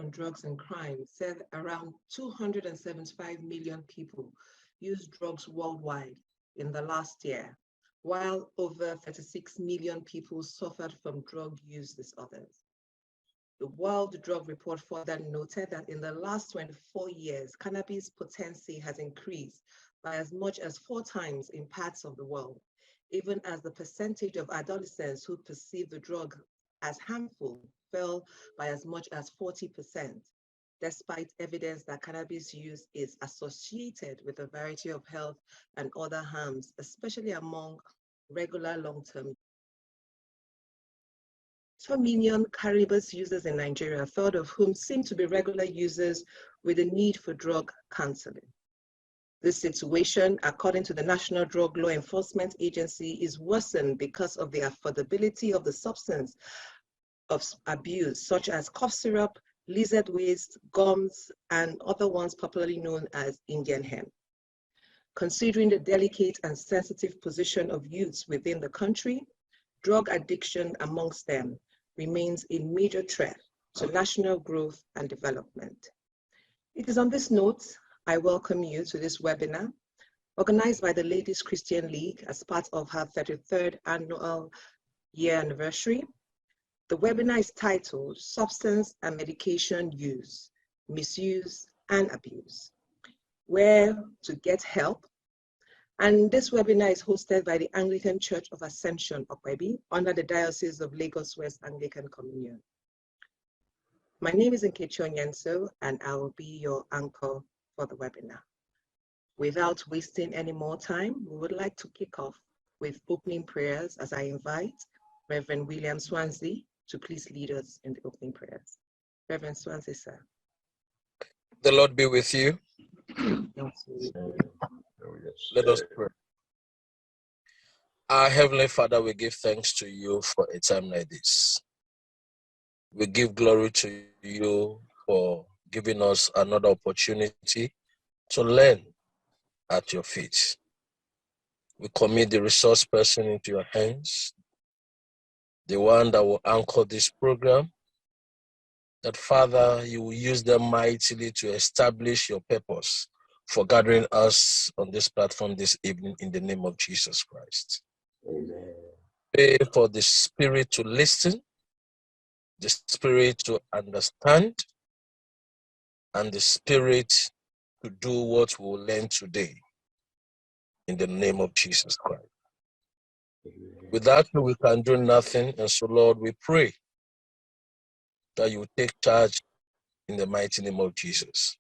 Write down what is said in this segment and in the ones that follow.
on Drugs and Crime said around 275 million people used drugs worldwide in the last year, while over 36 million people suffered from drug use disorders. The World Drug Report further noted that in the last 24 years, cannabis potency has increased by as much as 4 times in parts of the world, even as the percentage of adolescents who perceive the drug as harmful fell by as much as 40%, despite evidence that cannabis use is associated with a variety of health and other harms, especially among regular long-term. 2 million cannabis users in Nigeria, a third of whom seem to be regular users with a need for drug counseling. This situation, according to the National Drug Law Enforcement Agency, is worsened because of the affordability of the substance of abuse, such as cough syrup, lizard waste, gums, and other ones popularly known as Indian hemp. Considering the delicate and sensitive position of youths within the country, drug addiction amongst them remains a major threat to national growth and development. It is on this note, I welcome you to this webinar, organized by the Ladies Christian League as part of her 33rd annual year anniversary. The webinar is titled Substance and Medication Use, Misuse and Abuse, Where to Get Help. And this webinar is hosted by the Anglican Church of Ascension Opebi under the Diocese of Lagos West Anglican Communion. My name is Nkechi Onyenso, and I will be your anchor for the webinar. Without wasting any more time, we would like to kick off with opening prayers as I invite Reverend William Swansea to please lead us in the opening prayers. Reverend Swansea, sir. The Lord be with you. Let us pray. Our Heavenly Father, we give thanks to you for a time like this. We give glory to you for giving us another opportunity to learn at your feet. We commit the resource person into your hands, the one that will anchor this program, that Father, you will use them mightily to establish your purpose for gathering us on this platform this evening in the name of Jesus Christ. Amen. Pray for the spirit to listen, the spirit to understand, and the spirit to do what we will learn today in the name of Jesus Christ. Amen. Without you, we can do nothing, and so Lord, we pray that you take charge in the mighty name of Jesus.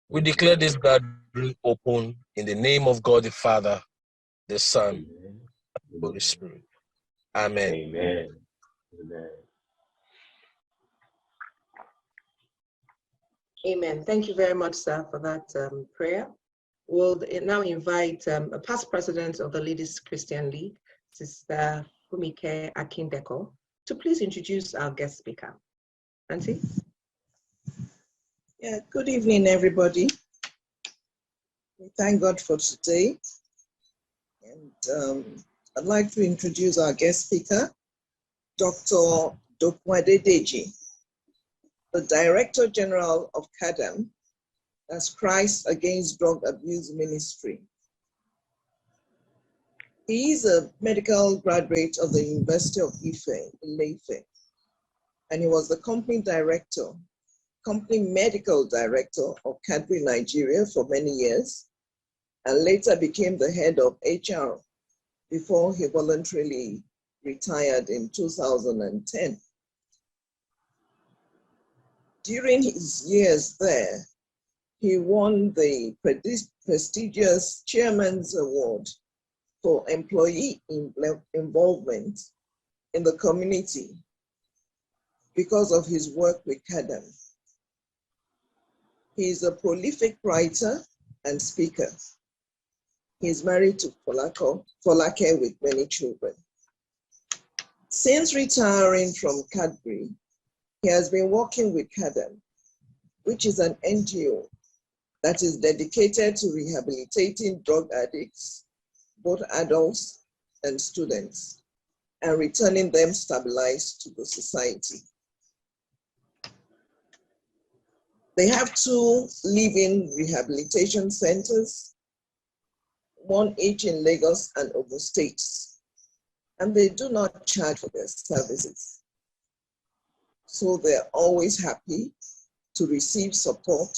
We declare this gathering open in the name of God the Father, the Son, and the Holy Spirit. Amen. Amen. Amen. Amen. Thank you very much, sir, for that prayer. We'll now invite a past president of the Ladies Christian League, Sister Fumike Akindeko, to please introduce our guest speaker. Auntie? Yeah, good evening, everybody. We thank God for today. And I'd like to introduce our guest speaker, Dr. Dokwaade Deji, the Director General of CADAM, that's Christ Against Drug Abuse Ministry. He is a medical graduate of the University of Ife, Ile-Ife, and he was the company medical director of Cadbury Nigeria for many years, and later became the head of HR before he voluntarily retired in 2010. During his years there, he won the prestigious Chairman's Award for employee involvement in the community because of his work with CADAM. He is a prolific writer and speaker. He is married to Folake with many children. Since retiring from Cadbury, he has been working with CADAM, which is an NGO that is dedicated to rehabilitating drug addicts, both adults and students, and returning them stabilized to the society. They have 2 living rehabilitation centers, 1 each in Lagos and Ogun states, and they do not charge for their services. So they're always happy to receive support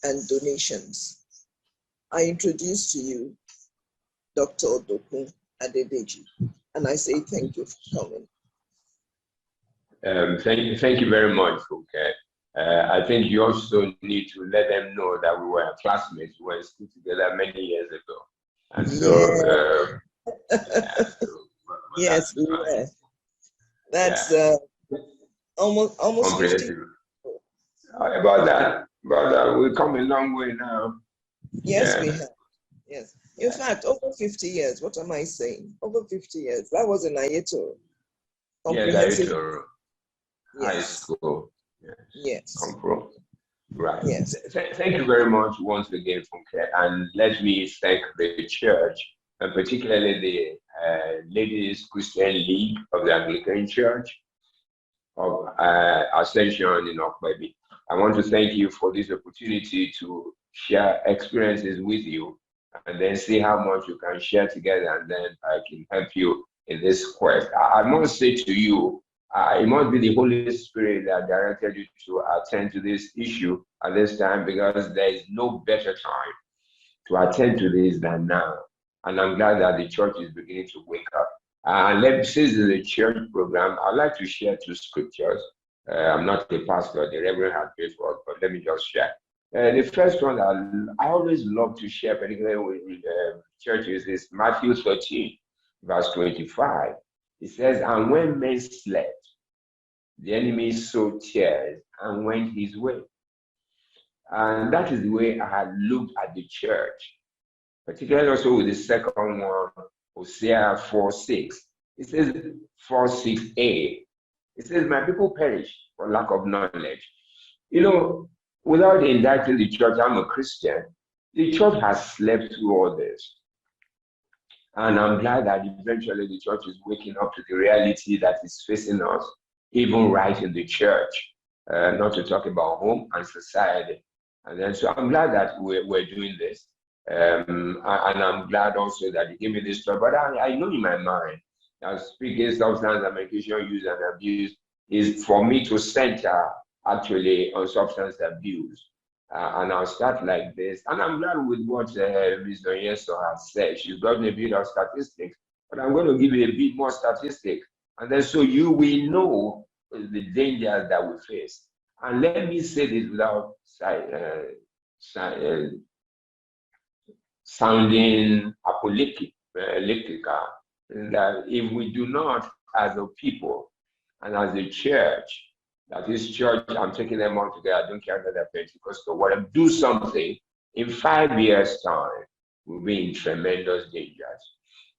and donations. I introduce to you Dr. Odokun Adedeji, and I say thank you for coming. Thank you very much, Funke. I think you also need to let them know that we were classmates. We were in school together many years ago. And so, yes, we were. That's almost 50. About that, we've come a long way now. Yes, we have. Yes. In fact, over 50 years. What am I saying? Over 50 years. That was in Ayeto. Yes, high school. Yes. Right. Yes. Thank you very much once again, Funke. And let me thank the church, and particularly the Ladies Christian League of the Anglican Church of Ascension Opebi. I want to thank you for this opportunity to share experiences with you and then see how much you can share together, and then I can help you in this quest. I must say to you, it must be the Holy Spirit that directed you to attend to this issue at this time, because there is no better time to attend to this than now. And I'm glad that the church is beginning to wake up. And since this is a church program, I'd like to share 2 scriptures. I'm not a pastor, the Reverend has prayed for us, but let me just share. The first one I always love to share, particularly with churches, is Matthew 13, verse 25. It says, "And when men slept, the enemy sowed tears and went his way." And that is the way I had looked at the church, particularly also with the second one, Hosea 4:6. It says 4:6a. It says, "My people perish for lack of knowledge." Without indicting the church, I'm a Christian. The church has slept through all this. And I'm glad that eventually the church is waking up to the reality that is facing us, even right in the church, not to talk about home and society. And then, so I'm glad that we're doing this. And I'm glad also that you gave me this story. But I know in my mind that speaking substance and medication use and abuse is for me to center actually on substance abuse. And I'll start like this. And I'm glad with what Ms. Donyeso has said. She's gotten a bit of statistics, but I'm going to give you a bit more statistics. And then so you will know the dangers that we face. And let me say this without sounding apocalyptic, that if we do not, as a people and as a church, that this church, I'm taking them all together, I don't care that they're Pentecostal, whatever, do something, in 5 years' time, we'll be in tremendous dangers.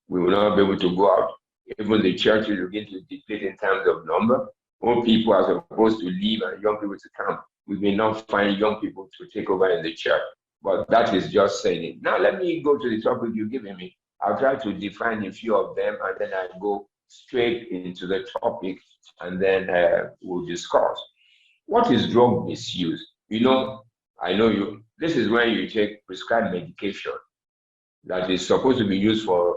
We will not be able to go out. Even the church will begin to deplete in terms of number. More people are supposed to leave and young people to come. We may not find young people to take over in the church. But that is just saying it. Now let me go to the topic you've given me. I'll try to define a few of them, and then I'll go straight into the topic, and then we'll discuss. What is drug misuse? I know this is when you take prescribed medication that is supposed to be used for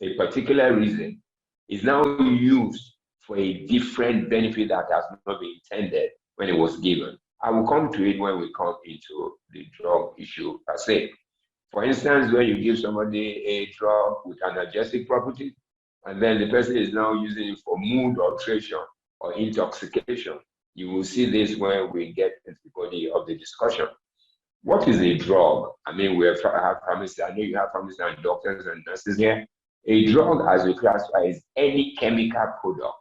a particular reason, is now used for a different benefit that has not been intended when it was given. I will come to it when we come into the drug issue per se. For instance, when you give somebody a drug with analgesic property, and then the person is now using it for mood alteration or intoxication, you will see this when we get into the body of the discussion. What is a drug? I mean, we have pharmacists. I know you have pharmacists and doctors and nurses here. A drug, as we classify, is any chemical product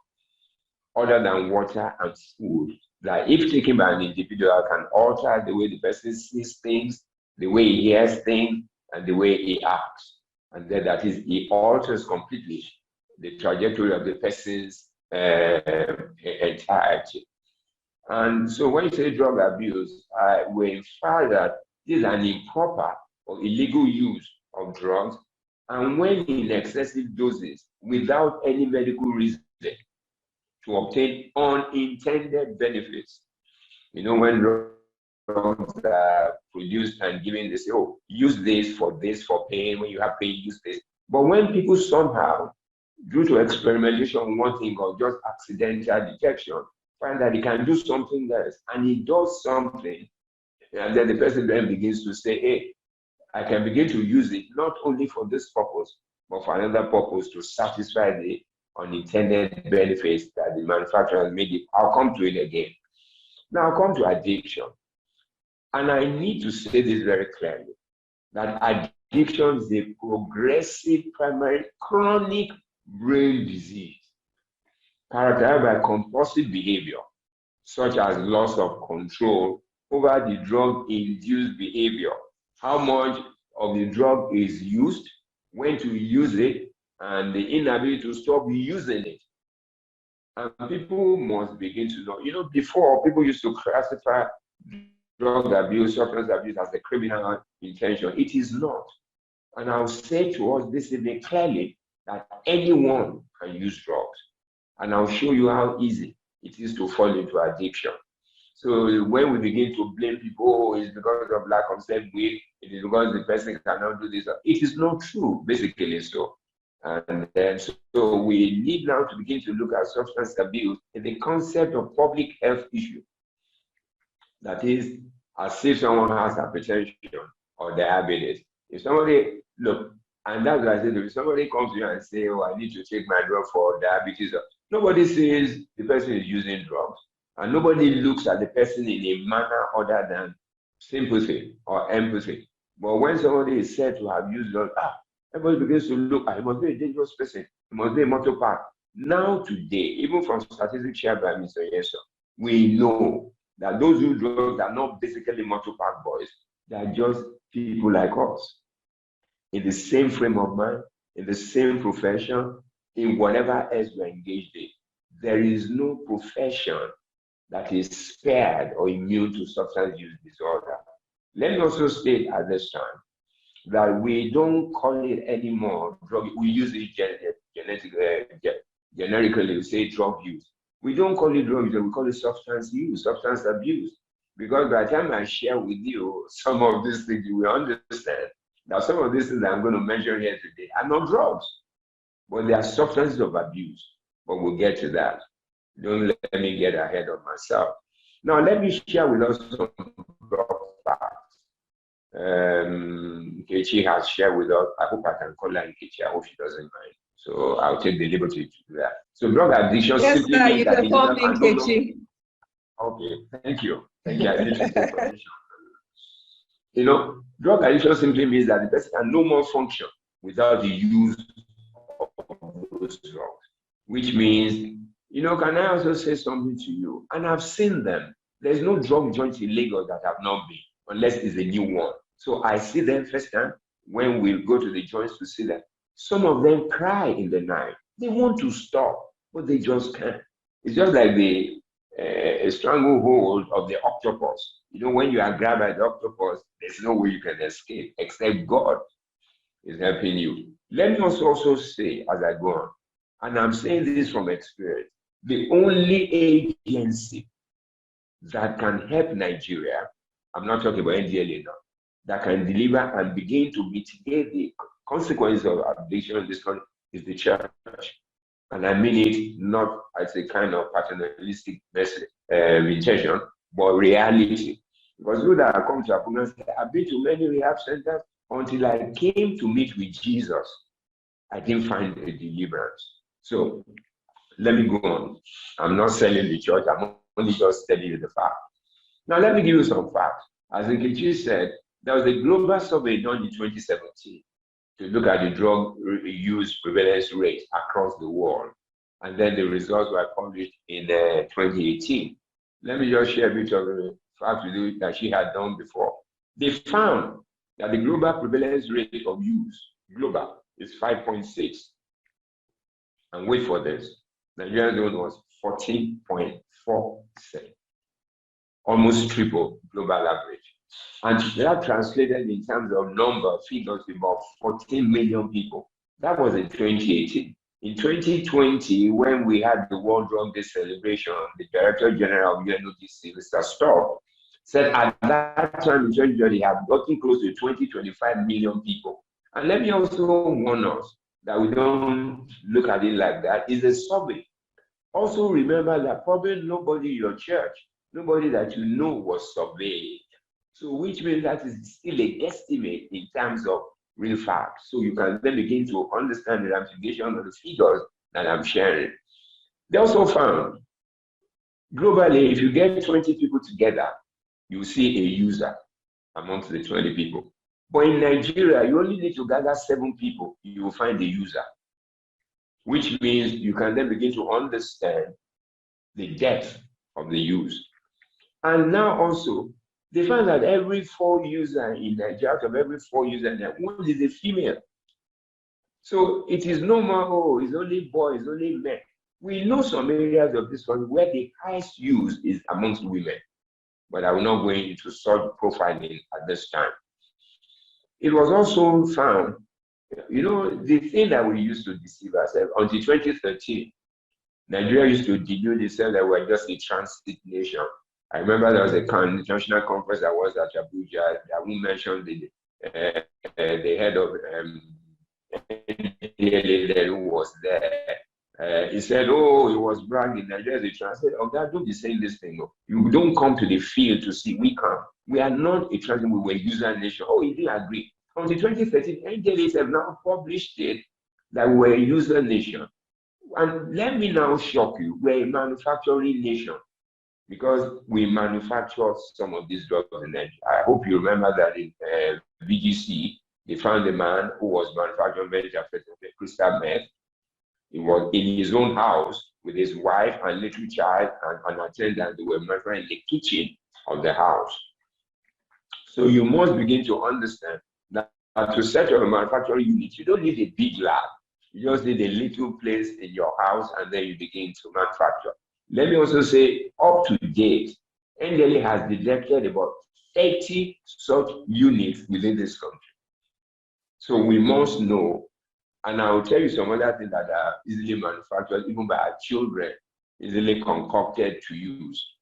other than water and food that, if taken by an individual, can alter the way the person sees things, the way he hears things, and the way he acts. And then that is, it alters completely the trajectory of the person's entirety. And so when you say drug abuse, we infer that this is an improper or illegal use of drugs, and when in excessive doses without any medical reason to obtain unintended benefits. When drugs that are produced and given, they say, oh, use this for pain. When you have pain, use this. But when people somehow, due to experimentation, one thing or just accidental detection, find that it can do something else, and it does something, and then the person then begins to say, hey, I can begin to use it not only for this purpose, but for another purpose to satisfy the unintended benefits that the manufacturer has made it. I'll come to it again. Now I'll come to addiction. And I need to say this very clearly, that addiction is a progressive, primary, chronic brain disease characterized by compulsive behavior, such as loss of control over the drug-induced behavior, how much of the drug is used, when to use it, and the inability to stop using it. And people must begin to know. You know, before, people used to classify drug abuse, substance abuse as a criminal intention. It is not. And I'll say to us this evening clearly that anyone can use drugs. And I'll show you how easy it is to fall into addiction. So when we begin to blame people, oh, it's because of lack of self-will, it is because the person cannot do this. It is not true, basically so. And then so we need now to begin to look at substance abuse in the concept of public health issue. That is, as if someone has hypertension or diabetes. If somebody, look, and that's what I said, if somebody comes to you and say, oh, I need to take my drug for diabetes, nobody says the person is using drugs. And nobody looks at the person in a manner other than sympathy or empathy. But when somebody is said to have used drugs, everybody begins to look at, he must be a dangerous person, he must be a motor park. Now today, even from statistics shared by Mr. Yeso, we know that those who drugs are not basically motor park boys, they are just people like us, in the same frame of mind, in the same profession, in whatever else we're engaged in. There is no profession that is spared or immune to substance use disorder. Let me also state at this time that we don't call it anymore drug. We use it generically. We say drug use. We don't call it drug use. We call it substance use, substance abuse. Because by the time I share with you some of these things, you will understand that some of these things that I'm going to mention here today are not drugs, but they are substances of abuse. But we'll get to that. Don't let me get ahead of myself. Now, let me share with us some drug facts. Nkechi has shared with us. I hope I can call her Nkechi. I hope she doesn't mind. So I'll take the liberty to do that. So drug addiction simply means that you can call me Nkechi. Okay, thank you. Thank you. I need to take permission. You know, drug addiction simply means that the person can no more function without the use of those drugs, which means, you know, can I also say something to you? And I've seen them. There's no drug joint in Lagos that have not been, unless it's a new one. So I see them first time when we go to the joints to see them. Some of them cry in the night. They want to stop, but they just can't. It's just like the stranglehold of the octopus. You know, when you are grabbed by the octopus, there's no way you can escape except God is helping you. Let me also say as I go on, and I'm saying this from experience, the only agency that can help Nigeria, I'm not talking about NDLA now, that can deliver and begin to mitigate the consequences of addiction in this country is the church. And I mean it not as a kind of paternalistic intention, but reality. Because those that come to Abuja say, I've been to many rehab centers until I came to meet with Jesus. I didn't find a deliverance. So let me go on. I'm not selling the church. I'm only just telling you the fact. Now let me give you some facts. As Nkechi said, there was a global survey done in 2017 to look at the drug use prevalence rate across the world. And then the results were published in 2018. Let me just share a bit of the facts with you that she had done before. They found that the global prevalence rate of use, global, is 5.6. And wait for this, Nigeria's zone was 14.4%, almost triple global average. And that translated in terms of number, figures, about 14 million people. That was in 2018. In 2020, when we had the World Drug Day celebration, the Director General of UNODC, Mr. Storr, Said at that time in 2020, they have gotten close to 20-25 million people. And let me also warn us that we don't look at it like that. It's a survey. Also remember that probably nobody in your church, nobody that you know was surveyed. So which means that is still a guesstimate in terms of real facts. So you can then begin to understand the ramification of the figures that I'm sharing. They also found, globally, if you get 20 people together, you see a user amongst the 20 people. But in Nigeria, you only need to gather 7 people, you will find a user, which means you can then begin to understand the depth of the use. And now also, they find that every 4 users in Nigeria, out of every 4 users, one is a female. So it is no more, oh, it's only boys, only men. We know some areas of this country where the highest use is amongst women, but I will not go into such profiling at this time. It was also found, you know, the thing that we used to deceive ourselves, until 2013, Nigeria used to delude itself that we're just a transit nation. I remember there was a international conference that was at Abuja that we mentioned the head of LCL who was there. He said, oh, he was bragging, Nigeria is a transit. Oh, God, don't be saying this thing. You don't come to the field to see, we come. We are not a transit, we were a user nation. Oh, he didn't agree. Until 2013, NDLAs have now published it that we're a user nation. And let me now shock you, we're a manufacturing nation because we manufacture some of these drugs in Nigeria. I hope you remember that in VGC, they found a man who was manufacturing methamphetamine, crystal meth. He was in his own house with his wife and little child and an attendant. They were manufacturing in the kitchen of the house. So you must begin to understand that to set up a manufacturing unit, you don't need a big lab. You just need a little place in your house and then you begin to manufacture. Let me also say, up to date, NDLA has detected about 30 such units within this country. So we must know, and I will tell you some other things that are easily manufactured, even by our children, easily concocted to use.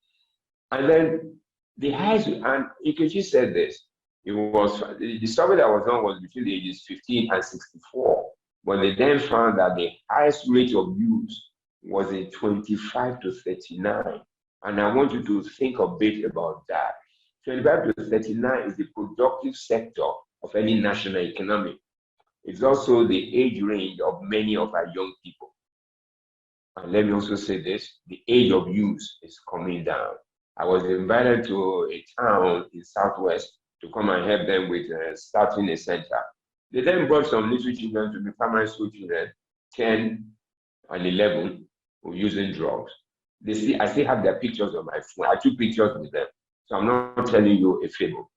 And then the highest, and Ikechi said this, it was, the survey that was done was between the ages 15 and 64, when they then found that the highest rate of use was in 25 to 39. And I want you to think a bit about that. 25 to 39 is the productive sector of any national economy. It's also the age range of many of our young people. And let me also say this, the age of use is coming down. I was invited to a town in Southwest to come and help them with starting a center. They then brought some little children to be primary school children, 10 and 11, who were using drugs. I still have their pictures on my phone. I took pictures with them. So I'm not telling you a fable.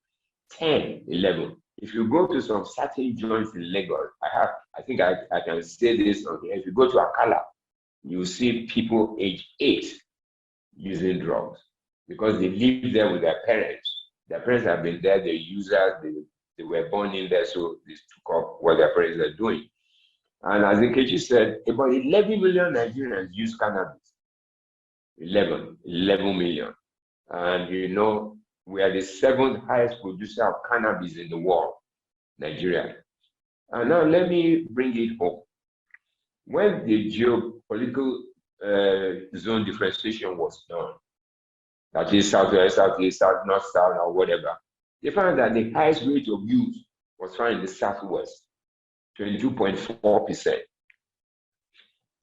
10, 11. If you go to some certain joints in Lagos, I think I can say this on here. If you go to Akala, you see people age 8 using drugs because they live there with their parents. Their parents have been there, they're users, they were born in there, so they took up what their parents are doing. And as Nkechi said, about 11 million Nigerians use cannabis. 11 million. And you know, we are the 7th highest producer of cannabis in the world, Nigeria. And now let me bring it home. When the geopolitical zone differentiation was done, that is Southwest, Southeast, South, North, South, or whatever, they found that the highest rate of use was found in the Southwest, 22.4%.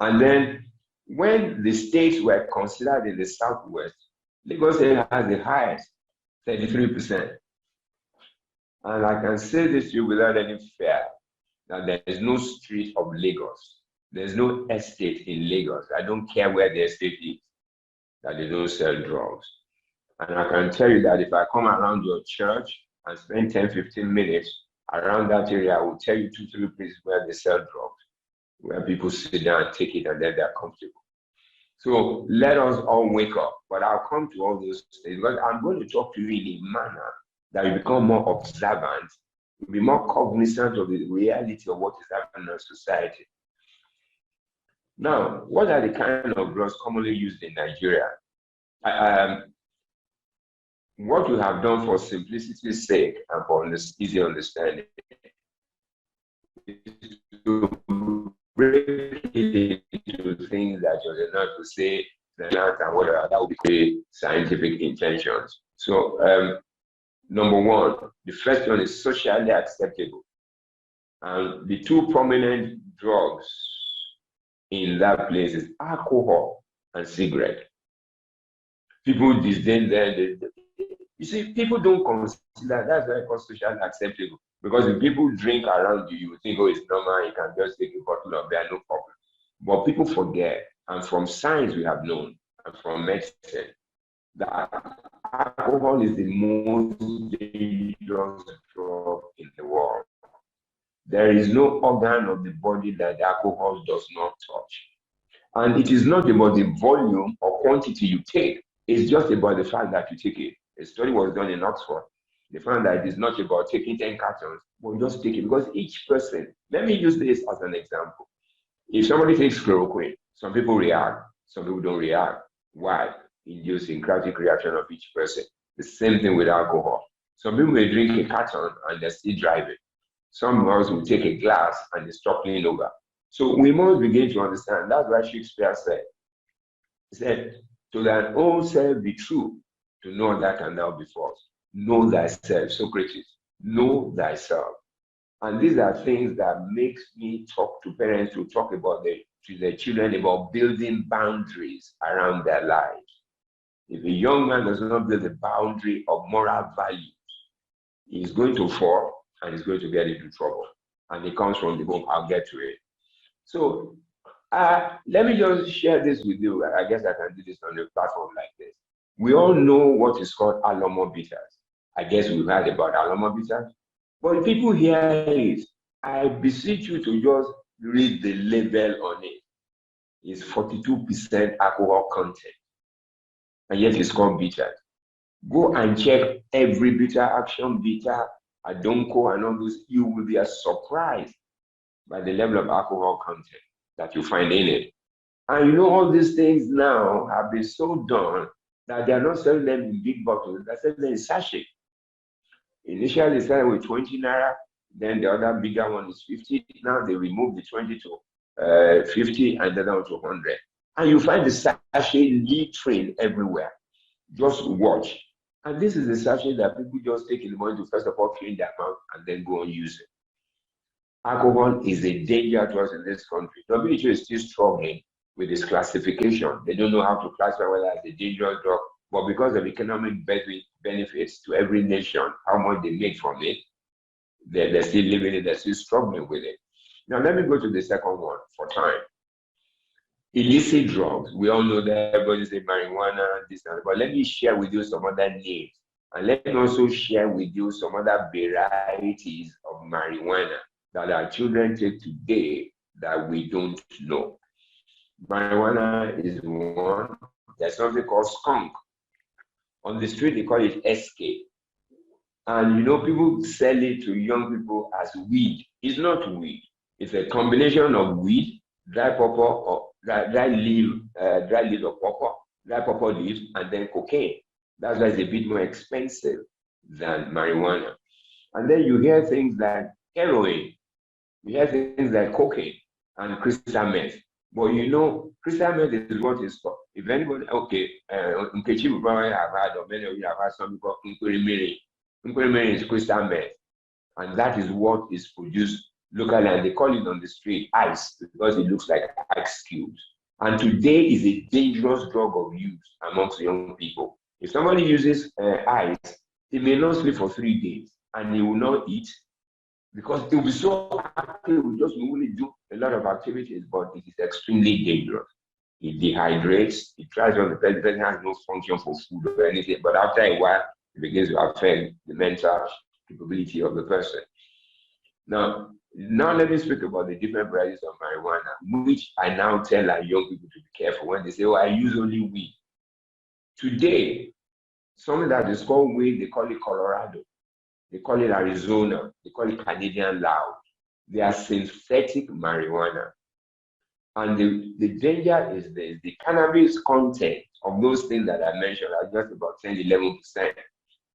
And then when the states were considered in the Southwest, Lagos has the highest, 33%. And I can say this to you without any fear, that there is no street of Lagos. There's no estate in Lagos. I don't care where the estate is, that they don't sell drugs. And I can tell you that if I come around your church and spend 10, 15 minutes around that area, I will tell you 2, 3 places where they sell drugs, where people sit down and take it and then they're comfortable. So let us all wake up. But I'll come to all those things because I'm going to talk to you in a manner that you become more observant, you'll be more cognizant of the reality of what is happening in society. Now, what are the kind of drugs commonly used in Nigeria? what we have done for simplicity's sake and for easy understanding is to break it into things that you're not to say, and whatever, that would be scientific intentions. So, number one, the first one is socially acceptable. And the two prominent drugs in that place is alcohol and cigarette. People disdain them. You see, people don't consider that's why it's socially acceptable. Because if people drink around you, you think, oh, it's normal, you can just take a bottle of beer, no problem. But people forget, and from science we have known, and from medicine, that alcohol is the most dangerous drug in the world. There is no organ of the body that alcohol does not touch. And it is not about the volume or quantity you take. It's just about the fact that you take it. A study was done in Oxford. They found that it is not about taking 10 cartons, but just take it. Because each person, let me use this as an example. If somebody takes chloroquine, some people react, some people don't react. Why? Idiosyncratic reaction of each person. The same thing with alcohol. Some people may drink a carton and they're still driving. Some of us will take a glass and they stop cleaning over. So we must begin to understand. That's what Shakespeare said. He said, to thine own self be true, to know that and thou be false. Know thyself, Socrates. Know thyself. And these are things that makes me talk to parents to talk about to their children about building boundaries around their lives. If a young man does not build a boundary of moral values, he's going to fall and he's going to get into trouble. And it comes from the home. I'll get to it. So let me just share this with you. I guess I can do this on a platform like this. We all know what is called aloma bitters. I guess we've heard about aloma bitters. But if people hear it, I beseech you to just read the label on it. It's 42% alcohol content. And yet it's called bitters. Go and check every bitter, Action Bitter, Adonko, and all those. You will be surprised by the level of alcohol content that you find in it. And you know, all these things now have been so done that they are not selling them in big bottles, they're selling them in sachet. Initially, they started with 20 naira, then the other bigger one is 50. Now they remove the 20 to 50 and then down to 100. And you find the sachet littering everywhere. Just watch. And this is the sachet that people just take in the morning to first of all clean their mouth and then go and use it. Alcohol is a danger to us in this country. WHO is still struggling with this classification. They don't know how to classify whether it's a dangerous drug, but because of economic benefits to every nation, how much they make from it, they're still living it, they're still struggling with it. Now, let me go to the second one for time. Illicit drugs. We all know that everybody say marijuana, this and that, but let me share with you some other names. And let me also share with you some other varieties of marijuana that our children take today that we don't know. Marijuana is one. There's something called skunk. On the street, they call it SK. And you know, people sell it to young people as weed. It's not weed. It's a combination of weed, dry pawpaw, or dry leaf of pawpaw, dry pawpaw leaves, and then cocaine. That's why it's a bit more expensive than marijuana. And then you hear things like heroin. You hear things like cocaine and crystal meth. But you know, crystal meth is what is called. If anybody, okay, Nkechi will probably have had, or many of you have had something called Nkurimiri. Nkurimiri is crystal meth. And that is what is produced locally, and they call it on the street ice because it looks like ice cubes. And today is a dangerous drug of use amongst young people. If somebody uses ice, he may not sleep for 3 days and he will not eat because it will be so active, it will just only do a lot of activities, but it is extremely dangerous. It dehydrates, it tries on the person has no function for food or anything, but after a while, it begins to affect the mental capability of the person. Now let me speak about the different varieties of marijuana, which I now tell our young people to be careful when they say, oh, I use only weed. Today, something that is called weed, they call it Colorado, they call it Arizona, they call it Canadian loud. They are synthetic marijuana. And the danger is this, the cannabis content of those things that I mentioned are just about 10-11%.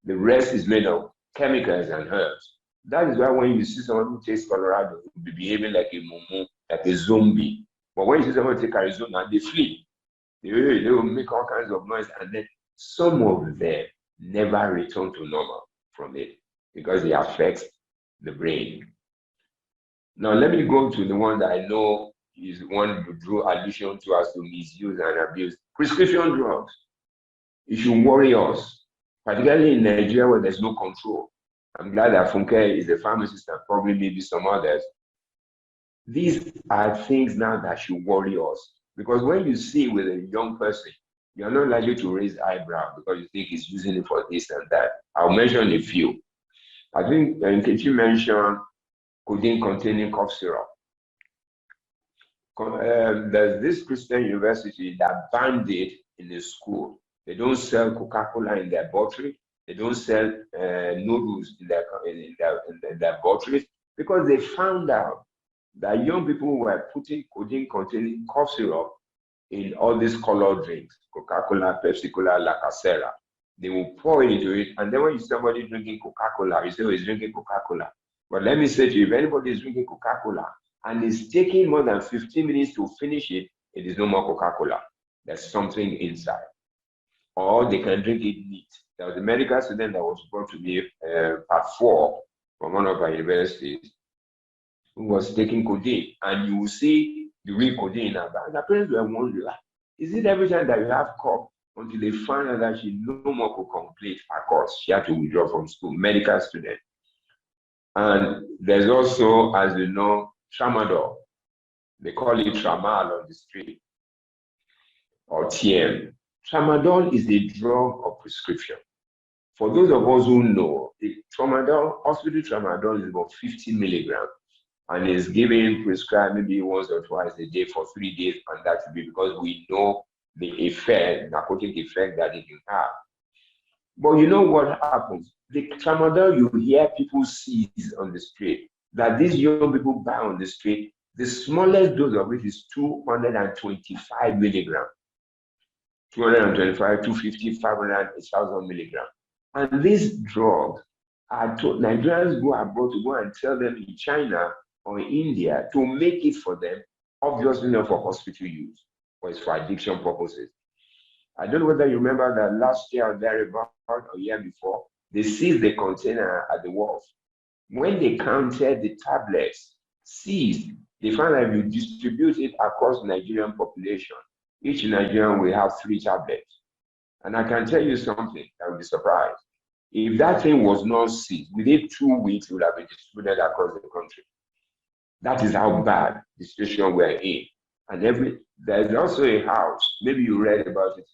The rest is made of chemicals and herbs. That is why when you see someone who takes Colorado, will be behaving like a mumu, like a zombie. But when you see someone take Arizona, they flee. They will make all kinds of noise, and then some of them never return to normal from it because it affects the brain. Now, let me go to the one that I know is one who drew allusion to as to misuse and abuse. Prescription drugs. It should worry us, particularly in Nigeria where there's no control. I'm glad that Funke is a pharmacist and probably maybe some others. These are things now that should worry us. Because when you see with a young person, you're not likely to raise eyebrow because you think he's using it for this and that. I'll mention a few. I think Nkechi mentioned codeine containing cough syrup. There's this Christian university that banned it in the school. They don't sell Coca-Cola in their bottles. They don't sell noodles in their bottles because they found out that young people were putting codeine containing cough syrup in all these colored drinks, Coca-Cola, Pepsi-Cola, Lacasera. They will pour it into it, and then when you see somebody drinking Coca-Cola, you say, oh, he's drinking Coca-Cola. But let me say to you, if anybody is drinking Coca-Cola and is taking more than 15 minutes to finish it, it is no more Coca-Cola. There's something inside. Or they can drink it neat. There was a medical student that was brought to me part 4 from one of our universities who was taking codeine, and you will see the real codeine in her bag. And the parents were wondering, is it every time that you have cough? Until they found out that she no more could complete her course. She had to withdraw from school, medical student. And there's also, as you know, tramadol. They call it tramal on the street, or TM. Tramadol is a drug of prescription. For those of us who know, the tramadol, hospital tramadol is about 50 milligrams and is given prescribed maybe once or twice a day for 3 days, and that should be because we know the effect, narcotic effect that it can have. But you know what happens? The tramadol you hear people seize on the street, that these young people buy on the street, the smallest dose of it is 225 milligrams. 225, 250, 500, 1,000 milligrams. And these drugs are told, Nigerians go abroad to go and tell them in China or in India to make it for them, obviously not for hospital use, but it's for addiction purposes. I don't know whether you remember that last year or thereabout, or a year before, they seized the container at the wharf. When they counted the tablets seized, they found that if you distribute it across the Nigerian population, each Nigerian will have 3 tablets. And I can tell you something, I will be surprised. If that thing was not seized, within 2 weeks, it would have been distributed across the country. That is how bad the situation we're in. And there's also a house, maybe you read about it,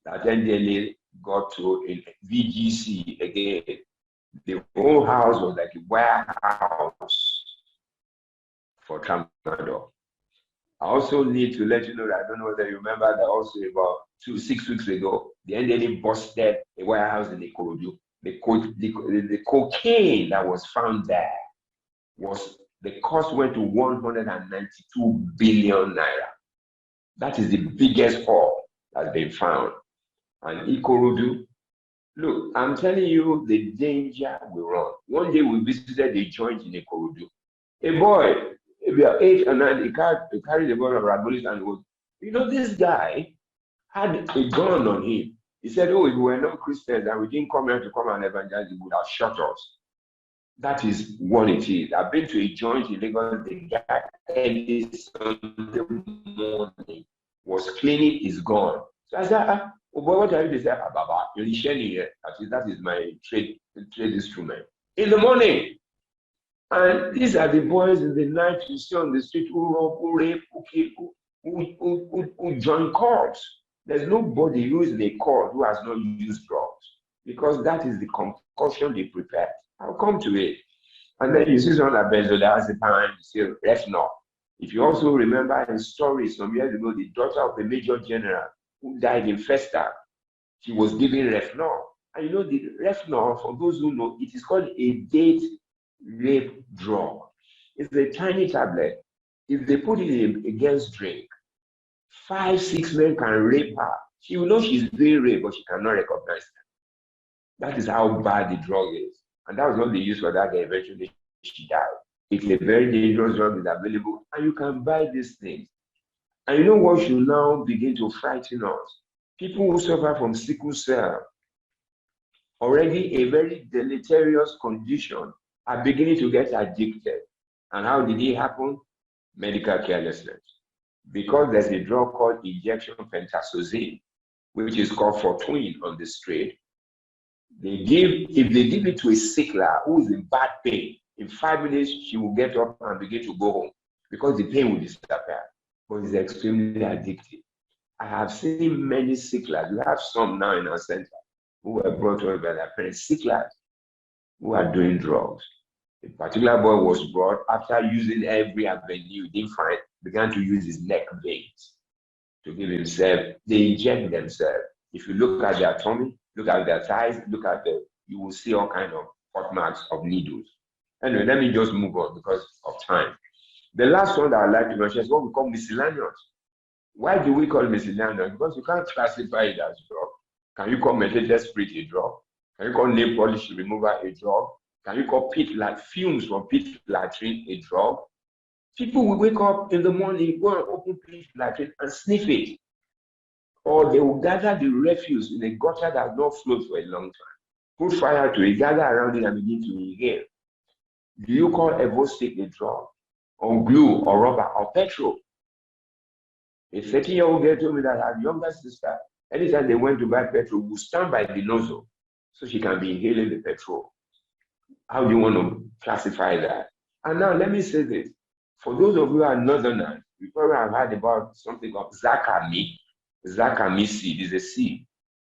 that NDLA got to in VGC again. The whole house was like a warehouse for tramadol. I also need to let you know that I don't know whether you remember that also about 6 weeks ago, the NDLA busted a warehouse in Ikorodu. The cocaine that was found there the cost went to 192 billion naira. That is the biggest haul that's been found. And Ikorodu, look, I'm telling you the danger we run. One day we visited a joint in Ikorodu. A boy, if you are 8 or 9, he carried a bottle of Ragolis and was, this guy had a gun on him. He said, oh, if we were not Christians and we didn't come here to come and evangelize, he would have shot us. That is what it is. I've been to a joint in Lagos. The guy early Sunday morning was cleaning his gun. So I said, oh boy, what are you saying? Baba, you're sharing here. That is my trade instrument. In the morning. And these are the boys in the night you see on the street who rob, who rape, who kill, who join cults. There's nobody who is in a cult who has not used drugs, because that is the concoction they prepare. I'll come to it. And then you see someone like benzodiazepine, you see Refnol. If you also remember in stories some years ago, the daughter of a major general who died in Festa, she was given Refnol. And the Refnol, for those who know, it is called a date rape drug. It's a tiny tablet. If they put it against drink, 5, 6 men can rape her. She will know she's being raped, but she cannot recognize them. That is how bad the drug is. And that was what they used for that guy. Eventually, she died. It's a very dangerous drug that's available, and you can buy these things. And you know what should now begin to frighten us? People who suffer from sickle cell, already a very deleterious condition, are beginning to get addicted. And how did it happen? Medical carelessness. Because there's a drug called injection pentazocine, which is called Fortwin on the street. If they give it to a sickler who is in bad pain, in 5 minutes, she will get up and begin to go home because the pain will disappear. But it's extremely addictive. I have seen many sicklers. We have some now in our center who were brought up by their parents, sicklers who are doing drugs. A particular boy was brought after using every avenue he didn't find, began to use his neck veins to give himself. They inject themselves. If you look at their tummy, look at their thighs, you will see all kinds of hot marks of needles. Anyway, let me just move on because of time. The last one that I'd like to mention is what we call miscellaneous. Why do we call it miscellaneous? Because you can't classify it as drug. Can you call methylated spirit a drug? Can you call nail polish remover a drug? Can you call fumes from pit latrine a drug? People will wake up in the morning, go and open pit latrine and sniff it. Or they will gather the refuse in a gutter that has not flowed for a long time. Put fire to it, gather around it and begin to inhale. Do you call Evostic a drug? Or glue, or rubber, or petrol? A 13-year-old girl told me that her younger sister, anytime they went to buy petrol, would stand by the nozzle so she can be inhaling the petrol. How do you want to classify that? And now let me say this. For those of you who are northerners, you probably have heard about something called Zakami. Zakami seed is a seed,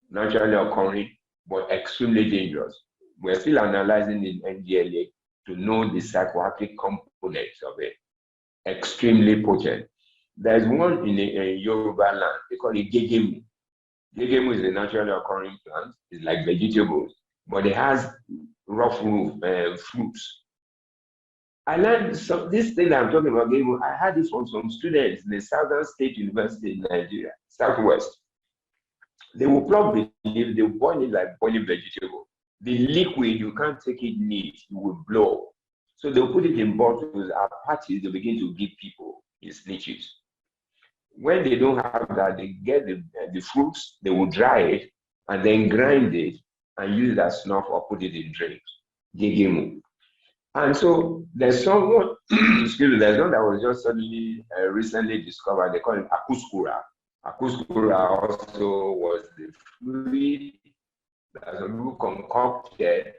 naturally occurring, but extremely dangerous. We're still analyzing in NDLA to know the psychoactive components of it. Extremely potent. There's one in Yoruba land, they call it gegemu. Gegemu is a naturally occurring plant. It's like vegetables, but it has rough fruits. I learned this thing that I'm talking about, gegemu, I had it from some students in the Southern State University in Nigeria, Southwest. They will pluck the leaf, they will boil it like boiling vegetable. The liquid, you can't take it neat, you will blow. So they'll put it in bottles. At parties, they begin to give people in snitches. When they don't have that, they get the fruits, they will dry it and then grind it and use it as snuff or put it in drinks. Gegemu. And so there's someone, excuse me, there's one that was just suddenly recently discovered. They call it akuskura. Akuskura also was the fluid that some people concocted,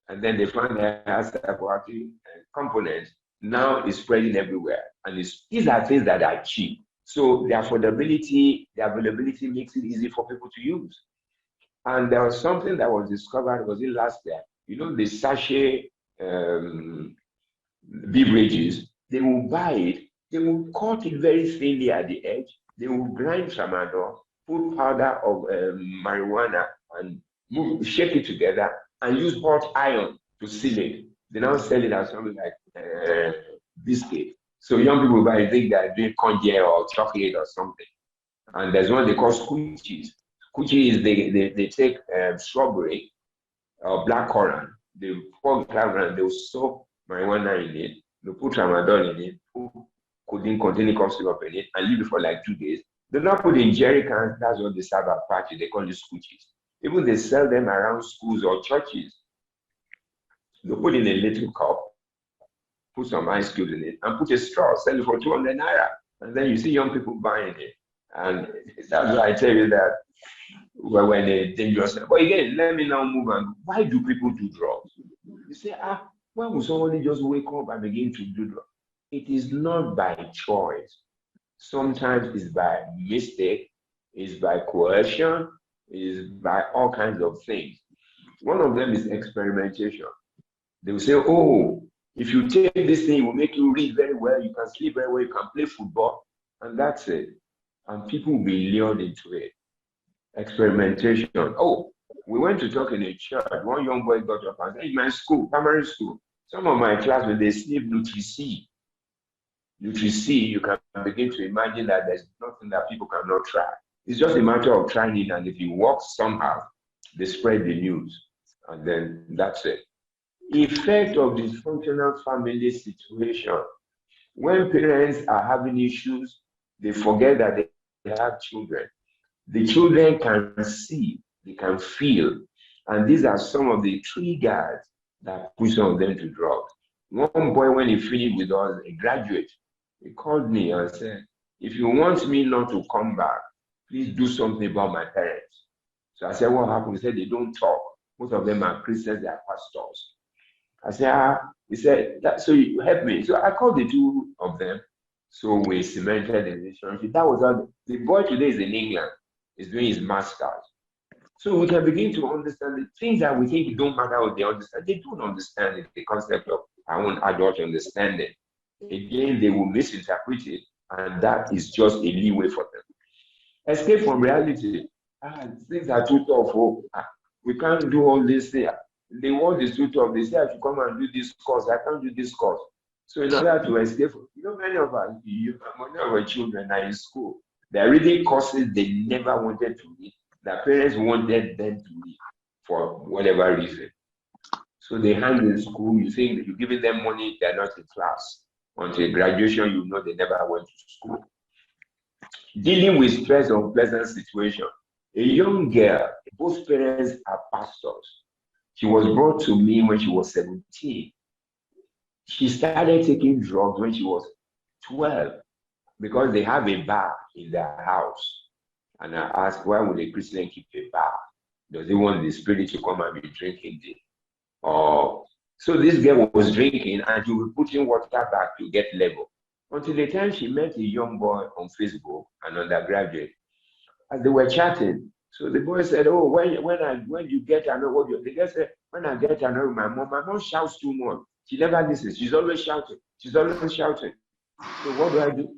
and then they found that it has psychoactive components. Now it's spreading everywhere. And these are things that are cheap. So the affordability, the availability makes it easy for people to use. And there was something that was discovered, was it last year? You know, the sachet beverages, they will buy it, they will cut it very thinly at the edge, they will grind tramadol, put powder of marijuana and shake it together and use hot iron to seal it. They now sell it as something like biscuit. So young people buy it, think they're doing congee or chocolate or something. And there's one they call coochies. Coochies is they take strawberry or blackcurrant, they pour blackcurrant, they'll soak marijuana in it, they'll put tramadol in it, put codeine containing cough syrup in it, and leave it for like 2 days. They not put in jerry cans, that's what they serve at parties, they call it coochies. Even they sell them around schools or churches. They put in a little cup, put some ice cubes in it, and put a straw, sell it for 200 naira. And then you see young people buying it. And that's why I tell you that we're in a dangerous. But again, let me now move on. Why do people do drugs? You say, why would somebody just wake up and begin to do drugs? It is not by choice. Sometimes it's by mistake, it's by coercion, it's by all kinds of things. One of them is experimentation. They will say, oh, if you take this thing, it will make you read very well, you can sleep very well, you can play football, and that's it. And people will be lured into it. Experimentation. Oh, we went to talk in a church. One young boy got up and said, in my school, primary school, some of my classmates, they sniff Nutri-C. Nutri-C, you can begin to imagine that there's nothing that people cannot try. It's just a matter of trying it, and if it works somehow, They spread the news, and then that's it. Effect of dysfunctional family situation. When parents are having issues, they forget that they have children. The children can see, they can feel, and these are some of the triggers that push on them to drugs. One boy, when he finished with us, a graduate, he called me and said, if you want me not to come back, please do something about my parents. So I said, what happened? He said, they don't talk. Most of them are Christians, they are pastors. I said, he said, so you help me. So I called the two of them. So we cemented the relationship. That was all. The boy today is in England. He's doing his master's. So we can begin to understand the things that we think don't matter what they understand. They don't understand it, the concept of our own adult understanding. Again, they will misinterpret it, and that is just a leeway for them. Escape from reality. Things are too tough. We can't do all this thing. The world is too tough. They say I should come and do this course. I can't do this course. So in order to escape, many of us, many of our children are in school. They're reading courses they never wanted to read. Their parents wanted them to read for whatever reason. So they hang in school. You think that you're giving them money, they're not in class. Until graduation, you know they never went to school. Dealing with stress or unpleasant situation. A young girl, both parents are pastors. She was brought to me when she was 17. She started taking drugs when she was 12 because they have a bar in their house. And I asked, why would a Christian keep a bar? Does he want the spirit to come and be drinking it? So this girl was drinking and she was putting water back to get level. Until the time she met a young boy on Facebook, an undergraduate, and they were chatting. So the boy said, oh, when you get another, the girl said, when I get another, my mom shouts too much. She never listens. She's always shouting. So what do I do?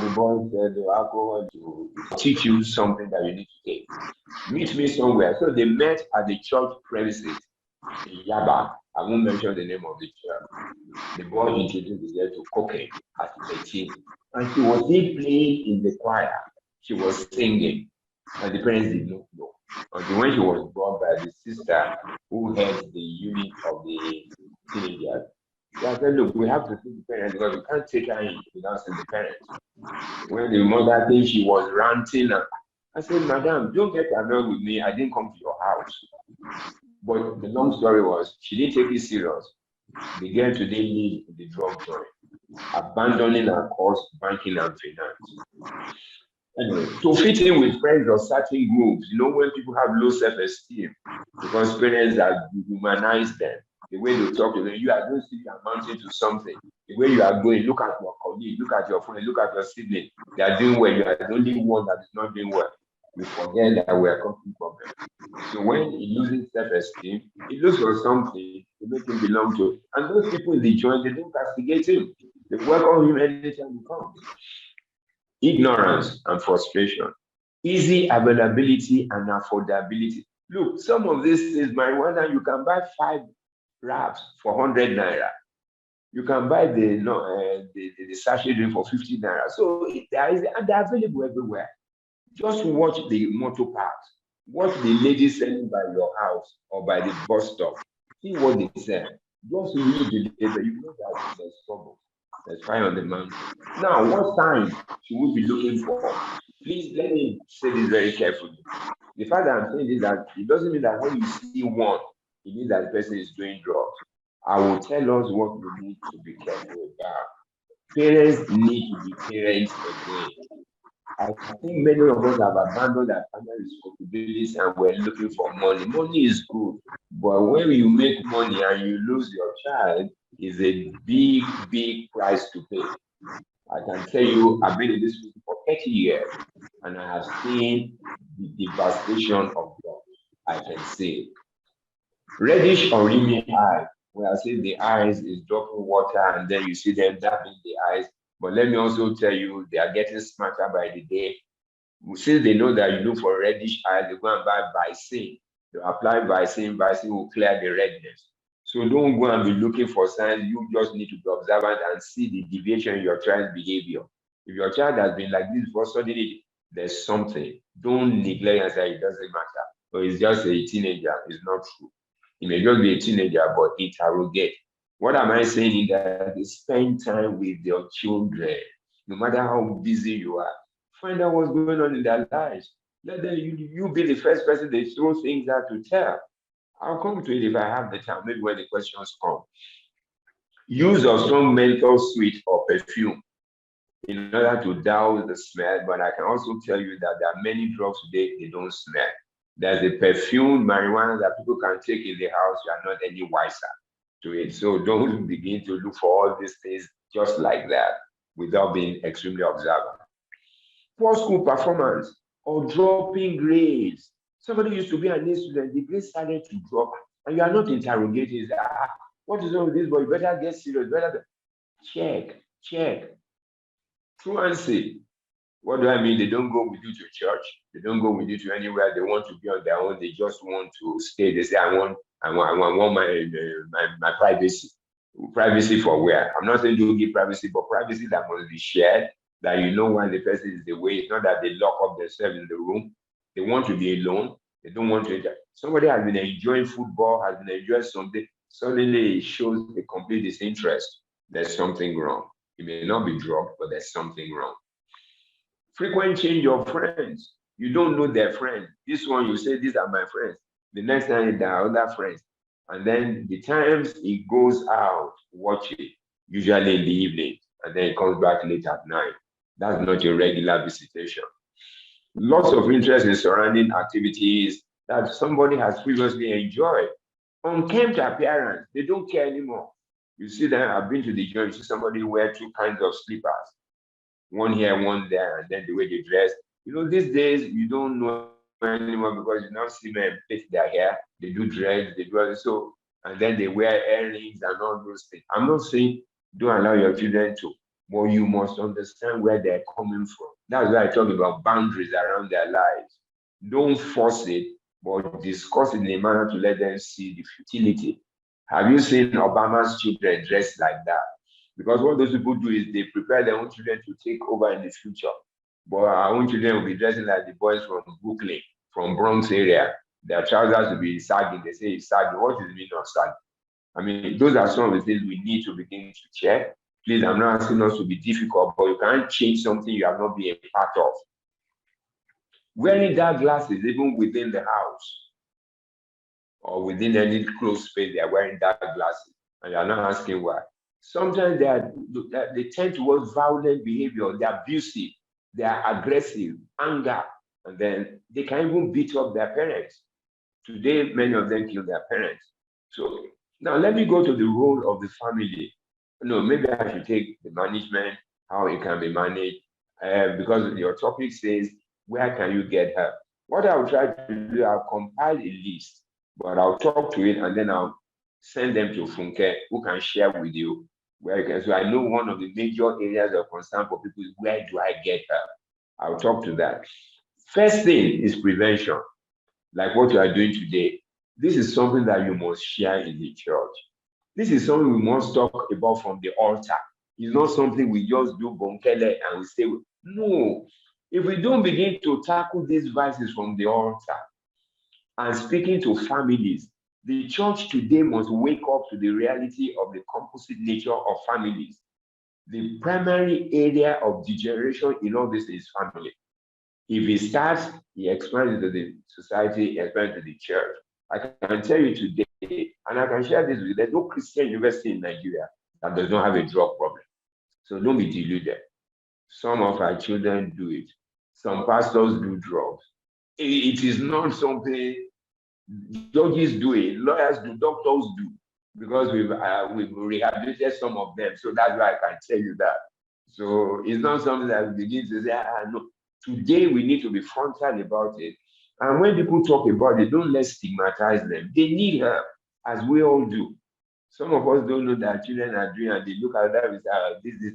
The boy said, alcohol to teach you something that you need to take. Meet me somewhere. So they met at the church premises in Yaba. I won't mention the name of the church. The boy introduced the girl to cocaine at 18. And she was still playing in the choir. She was singing. And the parents did not know. Until when she was brought by the sister who heads the unit of the teenagers. So I said, look, we have to see the parents because we can't take her in without seeing the parents. When the mother came, she was ranting. I said, madam, don't get annoyed with me. I didn't come to your house. But the long story was, she didn't take it serious. The girl today lives in the drug joint, abandoning her course, banking and finance. Anyway, to fit in with friends or certain groups, when people have low self-esteem, because parents have dehumanized them, the way they talk to them, you are going to see you amounting to something. The way you are going, look at your colleague, look at your friend, look at your sibling. They are doing well. You are the only one that is not doing well. You forget that we are coming from them. So when he loses self-esteem, he looks for something to make him belong to. And those people in the joint, they don't castigate him. They welcome him anytime he comes. Ignorance and frustration. Easy availability and affordability. Look, some of this is marijuana. You can buy 5 wraps for 100 naira. You can buy the sachet drink for 50 naira. So they're available everywhere. Just watch the motor parks. Watch the ladies selling by your house or by the bus stop. See what they sell. Just read the data. You know that there's trouble. There's fire on the mountain. Now, what sign should we be looking for? Please let me say this very carefully. The fact that I'm saying this, that it doesn't mean that when you see one, it means that the person is doing drugs. I will tell us what we need to be careful about. Parents need to be parents again. I think many of us have abandoned our family responsibilities and we're looking for money. Money is good, but when you make money and you lose your child, is a big, big price to pay. I can tell you, I've been in this field for 30 years, and I have seen the devastation of drugs. I can say reddish or remy eye, where I say the eyes is dropping water, and then you see them dabbing the eyes. But let me also tell you, they are getting smarter by the day. Since they know that you look for reddish eyes, they go and buy Vicin. They apply Vicin. Vicin will clear the redness. So don't go and be looking for signs. You just need to be observant and see the deviation in your child's behavior. If your child has been like this before, suddenly there's something. Don't neglect and say it doesn't matter. Or it's just a teenager. It's not true. It may just be a teenager, but interrogate. What am I saying in that? Spend time with your children. No matter how busy you are, find out what's going on in their lives. Let them, you be the first person they throw things out to tell. I'll come to it if I have the time, maybe when the questions come. Use of strong menthol sweet or perfume in order to douse the smell, but I can also tell you that there are many drugs today, they don't smell. There's a perfumed marijuana that people can take in the house, you are not any wiser to it. So don't begin to look for all these things just like that without being extremely observant. Poor school performance or dropping grades. Somebody used to be an A student, the grades started to drop, and you are not interrogating, what is wrong with this boy? You better get serious, better check. Truancy. What do I mean? They don't go with you to church. They don't go with you to anywhere. They want to be on their own. They just want to stay. They say, I want my privacy. Privacy for where? I'm not saying don't give privacy, but privacy that must be shared, that you know when the person is away. It's not that they lock up themselves in the room. They want to be alone. They don't want to enjoy. Somebody has been enjoying football, has been enjoying something. Suddenly it shows a complete disinterest. There's something wrong. It may not be drugged, but there's something wrong. Frequent change of friends. You don't know their friends. This one, you say, these are my friends. The next time, there are other friends. And then the times he goes out, watch it, usually in the evening, and then he comes back late at night. That's not your regular visitation. Lots of interest in surrounding activities that somebody has previously enjoyed. Unkempt appearance, they don't care anymore. You see that I've been to the gym, you see somebody wear two kinds of slippers, one here, one there, and then the way they dress. You know, these days you don't know anymore because you now see men plait their hair, they do dreads, they do so, and then they wear earrings and all those things. I'm not saying don't allow your children to, but you must understand where they're coming from. That's why I talk about boundaries around their lives. Don't force it, but discuss it in a manner to let them see the futility. Have you seen Obama's children dressed like that? Because what those people do is they prepare their own children to take over in the future. But our own children will be dressing like the boys from Brooklyn, from Bronx area. Their trousers will be sagging. They say it's sagging. What is the meaning of sagging? I mean, those are some of the things we need to begin to check. Please, I'm not asking us to be difficult, but you can't change something you have not been a part of. Wearing dark glasses, even within the house, or within any closed space, they are wearing dark glasses, and you're not asking why. Sometimes they tend towards violent behavior, they're abusive, they are aggressive, anger, and then they can even beat up their parents. Today, many of them kill their parents. So now let me go to the role of the family. No, maybe I should take the management, how it can be managed, because your topic says, where can you get help? What I'll try to do, I'll compile a list, but I'll talk to it and then I'll send them to Funke, who can share with you where you can. So I know one of the major areas of concern for people is, where do I get help? I'll talk to that. First thing is prevention, like what you are doing today. This is something that you must share in the church. This is something we must talk about from the altar. It's not something we just do bonkele and we say, no. If we don't begin to tackle these vices from the altar and speaking to families, the church today must wake up to the reality of the composite nature of families. The primary area of degeneration in all this is family. If it starts, it expands into the society, expands to the church. I can tell you today, and I can share this with you, there's no Christian university in Nigeria that does not have a drug problem. So don't be deluded. Some of our children do it. Some pastors do drugs. It is not something judges do it, lawyers do, doctors do, because we've rehabilitated some of them. So that's why I can tell you that. So it's not something that we begin to say, no. Today we need to be frontal about it. And when people talk about it, don't let's stigmatize them. They need help, as we all do. Some of us don't know that children are doing, and they look at that and say, this.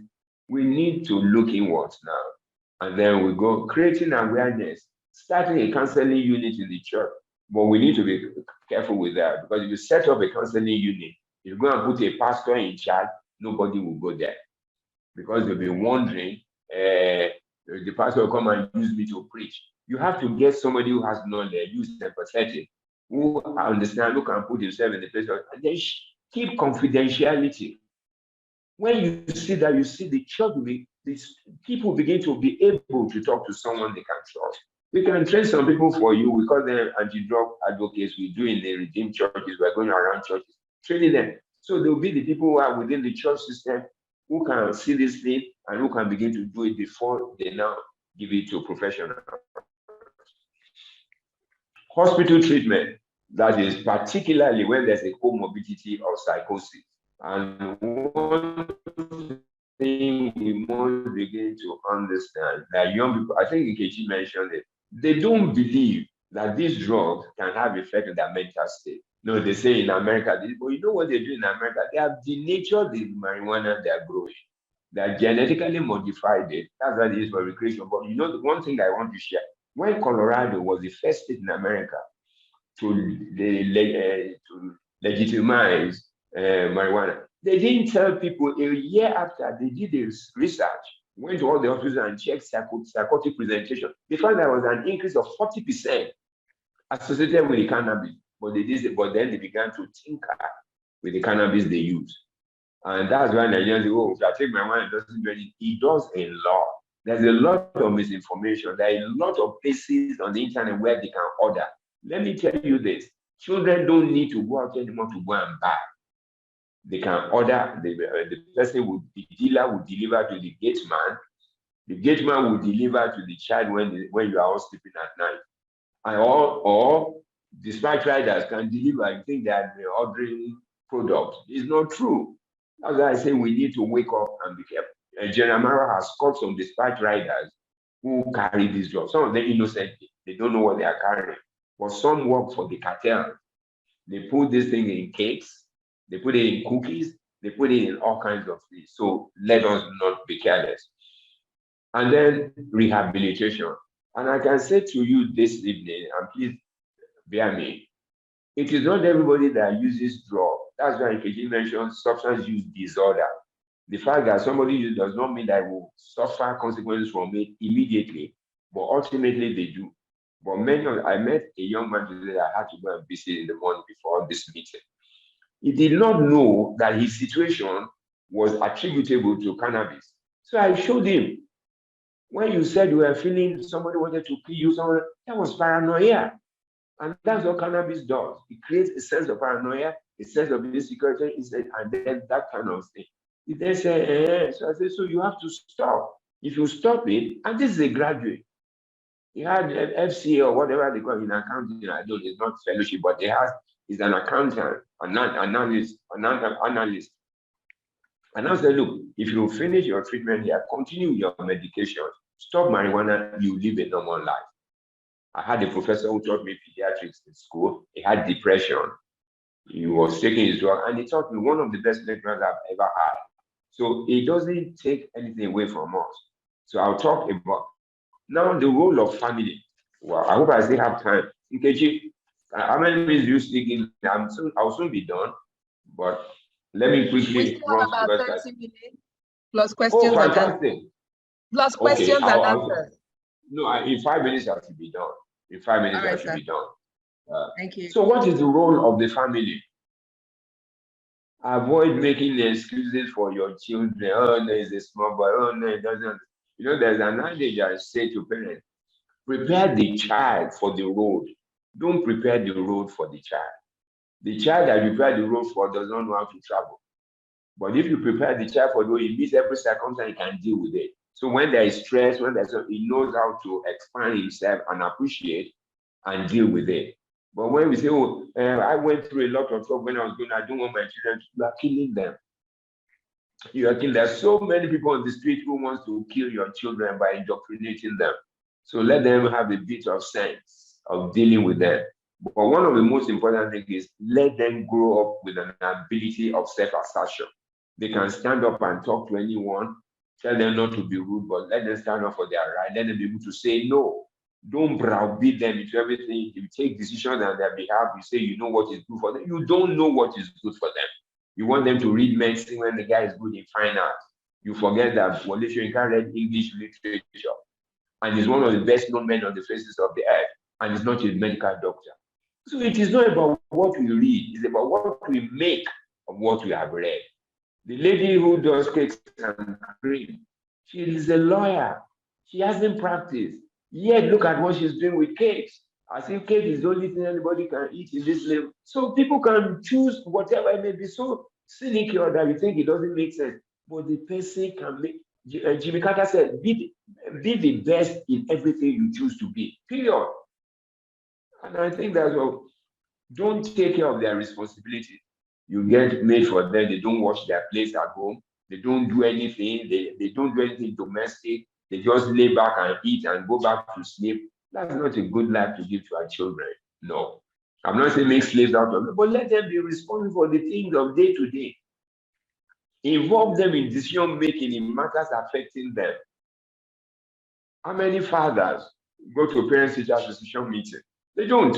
We need to look inwards now. And then we go creating awareness, starting a counseling unit in the church. But we need to be careful with that, because if you set up a counseling unit, if you go and put a pastor in charge, nobody will go there, because they'll be wondering, the pastor will come and use me to preach. You have to get somebody who has knowledge, who's empathetic, who understands, who can put himself in the place of, and then keep confidentiality. When you see that, you see the church, people begin to be able to talk to someone they can trust. We can train some people for you. We call them anti-drug advocates. We do in the redeemed churches. We're going around churches, training them. So they'll be the people who are within the church system who can see this thing and who can begin to do it before they now give it to professionals. Hospital treatment, that is particularly when there's a comorbidity of psychosis. And one thing we must begin to understand that young people, I think Nkechi mentioned it, they don't believe that these drugs can have effect on their mental state. No, they say in America, but you know what they do in America? They have denatured the marijuana they are growing. They are genetically modified it. That's what it is for recreation. But you know, the one thing I want to share, when Colorado was the first state in America to legitimize marijuana, they didn't tell people. A year after they did this research, went to all the hospitals and checked psychotic presentation. They found there was an increase of 40% associated with the cannabis. But then they began to tinker with the cannabis they use. And that's why Nigerians say, oh, if I take marijuana, it doesn't do anything. It does a lot. There's a lot of misinformation. There are a lot of places on the internet where they can order. Let me tell you this. Children don't need to go out anymore to go and buy. They can order. The dealer will deliver to the gate man. The gate man will deliver to the child when you are all sleeping at night. Or dispatch riders can deliver. I think that they're ordering products. It's not true. That's why I say we need to wake up and be careful. General Mara has caught some dispatch riders who carry these drugs. Some of them innocently. They don't know what they are carrying. But some work for the cartel. They put this thing in cakes. They put it in cookies. They put it in all kinds of things. So let us not be careless. And then rehabilitation. And I can say to you this evening, and please bear me, it is not everybody that uses drugs. That's why Nkechi mentioned substance use disorder. The fact that somebody uses does not mean that will suffer consequences from it immediately, but ultimately they do. But I met a young man today that I had to go and visit in the morning before this meeting. He did not know that his situation was attributable to cannabis. So I showed him. When you said you were feeling somebody wanted to kill you, that was paranoia. And that's what cannabis does. It creates a sense of paranoia, a sense of insecurity, and then that kind of thing. He then said, so I said, so you have to stop. If you stop it, and this is a graduate. He had LCL or whatever they call it in accounting. I don't know, it's not fellowship, but he's an accountant, an analyst. And I said, look, if you finish your treatment here, continue your medication, stop marijuana, you live a normal life. I had a professor who taught me pediatrics in school. He had depression. He was taking his drug, and he taught me one of the best lecturers I've ever had. So it doesn't take anything away from us. So I'll talk about now the role of family. Well, I hope I still have time. Nkechi, how many minutes do you speak in? I'll soon be done, but let me quickly run about through 30 minutes plus questions and answers. Plus questions and answers. No, in 5 minutes I should be done. In 5 minutes I should be done. Thank you. So what is the role of the family? Avoid making excuses for your children. Oh, no, it's a small boy. Oh, no, it doesn't. You know, there's an adage I say to parents, prepare the child for the road. Don't prepare the road for the child. The child that you prepare the road for does not know how to travel. But if you prepare the child for the road, he meets every circumstance, he can deal with it. So when there is stress, he knows how to expand himself and appreciate and deal with it. But when we say, oh, I went through a lot of trouble when I was going, I don't want my children to, you are killing them. You are killing. There's so many people on the street who wants to kill your children by indoctrinating them. So let them have a bit of sense of dealing with them. But one of the most important things is let them grow up with an ability of self-assertion. They can stand up and talk to anyone, tell them not to be rude, but let them stand up for their right. Let them be able to say no. Don't browbeat them into everything. You take decisions on their behalf. You say you know what is good for them. You don't know what is good for them. You want them to read medicine when the guy is good in fine arts. You forget that Wole Soyinka read English literature and is one of the best known men on the faces of the earth, and is not a medical doctor. So it is not about what we read, it's about what we make of what we have read. The lady who does cakes and cream, she is a lawyer. She hasn't practiced. Yet look at what she's doing with cakes. As if cake is the only thing anybody can eat in this level. So people can choose whatever. It may be so cynical that you think it doesn't make sense. But the person can make. Jimmy Carter said, be the best in everything you choose to be. Period. And I think that's what. Don't take care of their responsibility. You get made for them. They don't wash their plates at home. They don't do anything. They don't do anything domestic. They just lay back and eat and go back to sleep. That's not a good life to give to our children. No. I'm not saying make slaves out of them, but let them be responsible for the things of day to day. Involve them in decision making in matters affecting them. How many fathers go to a parent-teacher association meeting? They don't.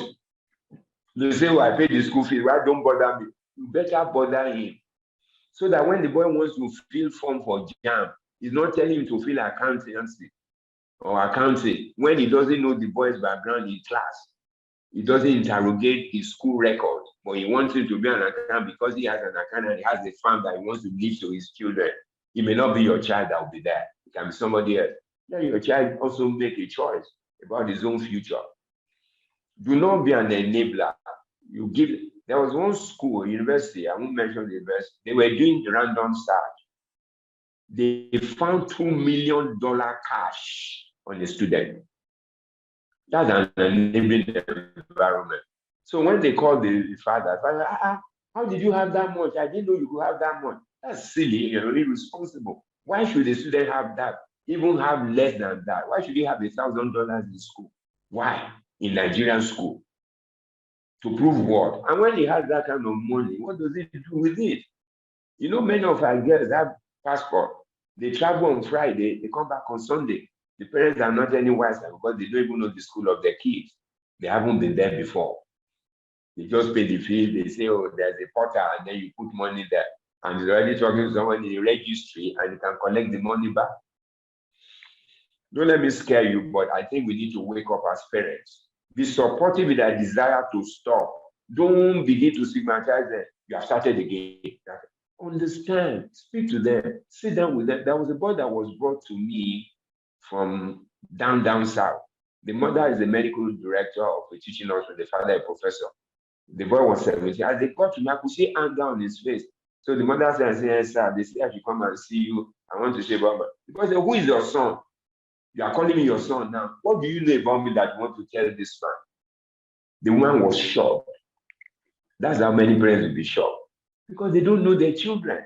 They say, well, I paid the school fees. Why don't bother me? You better bother him. So that when the boy wants to fill form for JAM, he's not telling him to fill accountancy or accounting when he doesn't know the boy's background in class. He doesn't interrogate his school record, but he wants him to be an accountant because he has an account and he has a farm that he wants to leave to his children. It may not be your child that will be there. It can be somebody else. Then your child also make a choice about his own future. Do not be an enabler. You give. There was one school, university, I won't mention the university, they were doing random search. They found $2 million cash on a student. That's an enabling environment. So when they called the father, how did you have that much? I didn't know you could have that much. That's silly, you're irresponsible. Why should a student have that? Even have less than that? Why should he have $1,000 in school? Why? In Nigerian school? To prove what? And when he has that kind of money, what does he do with it? You know, many of our girls have passport. They travel on Friday, they come back on Sunday. The parents are not any wiser because they don't even know the school of their kids. They haven't been there before. They just pay the fee. They say, oh, there's a portal, and then you put money there. And he's already talking to someone in the registry, and you can collect the money back. Don't let me scare you, but I think we need to wake up as parents. Be supportive with their desire to stop. Don't begin to stigmatize them. You have started again. Understand. Speak to them. Sit down with them. There was a boy that was brought to me from down south. The mother is the medical director of a teaching hospital. The father a professor. The boy was 17. As they got to me, I could see anger on his face. So the mother said, yes, sir, they say I should come and see you. I want to say, Baba. Because who is your son? You are calling me your son now. What do you know about me that you want to tell this man? The woman was shocked. That's how many parents will be shocked. Because they don't know their children.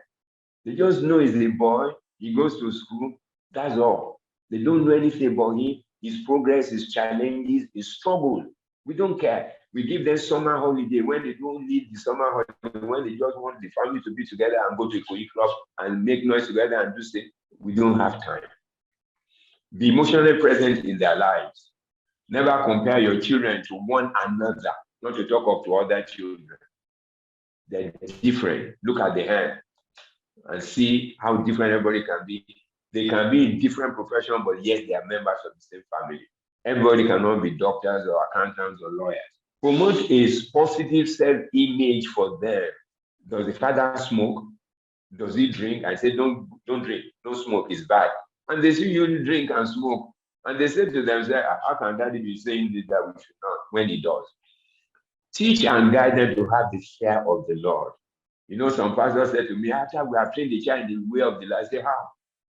They just know he's a boy, he goes to school, that's all. They don't know anything about him, his progress, his challenges, his struggle. We don't care. We give them summer holiday when they don't need the summer holiday, when they just want the family to be together and go to a Kogi club and make noise together and do stuff. We don't have time. Be emotionally present in their lives. Never compare your children to one another, not to talk of to other children. They're different. Look at the hand and see how different everybody can be. They can be in different professions, but yet they are members of the same family. Everybody cannot be doctors or accountants or lawyers. Promote a positive self-image for them. Does the father smoke? Does he drink? I say, don't drink, don't smoke, it's bad. And they see you drink and smoke. And they say to themselves, how can daddy be saying this that we should not, when he does? Teach and guide them to have the fear of the Lord. You know, some pastors said to me, after we have trained the child in the way of the Lord, I say, how?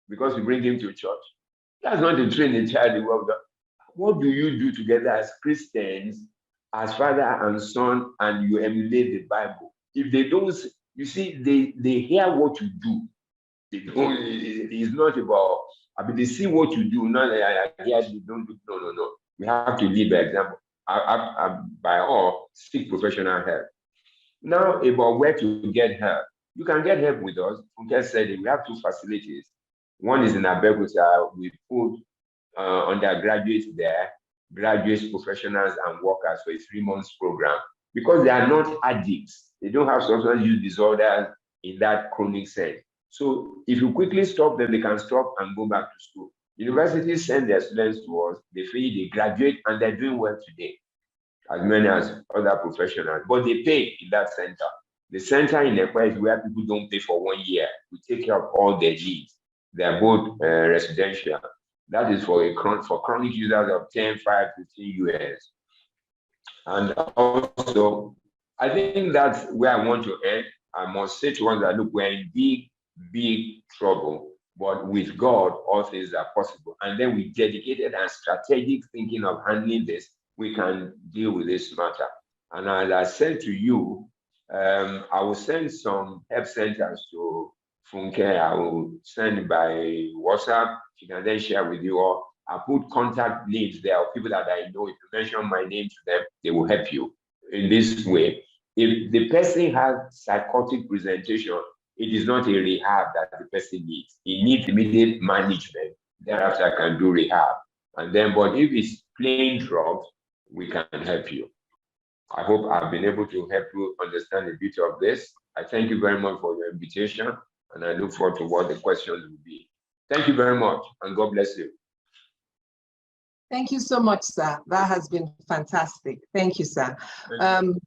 Because we bring him to church. That's not to train the child in the way of God. What do you do together as Christians, as father and son, and you emulate the Bible? If they don't, you see, they hear what you do. They don't, it's not about, I mean, they see what you do, not I hear you don't do, no. We have to lead by example. By all, seek professional help. Now, about where to get help. You can get help with us. Funke said it, we have two facilities. One is in Abeokuta. We put undergraduates there, graduates, professionals, and workers for a 3-month program. Because they are not addicts. They don't have substance use disorders in that chronic sense. So if you quickly stop them, they can stop and go back to school. Universities send their students to us, they finish, they graduate, and they're doing well today, as many as other professionals. But they pay in that center. The center in Ekpa is where people don't pay for 1 year. We take care of all their needs. They are both residential. That is for chronic users of 10, 5, 15 years. And also, I think that's where I want to end. I must say to one that, look, we're in big, big trouble, but with God, all things are possible. And then with dedicated and strategic thinking of handling this, we can deal with this matter. And as I said to you, I will send some help centers to Funke. I will send by WhatsApp. She can then share with you all. I put contact names there of people that I know. If you mention my name to them, they will help you in this way. If the person has psychotic presentation, it is not a rehab that the person needs. He needs immediate management. Thereafter, I can do rehab. And then, but if it's plain drugs, we can help you. I hope I've been able to help you understand a bit of this. I thank you very much for your invitation, and I look forward to what the questions will be. Thank you very much, and God bless you. Thank you so much, sir. That has been fantastic. Thank you, sir.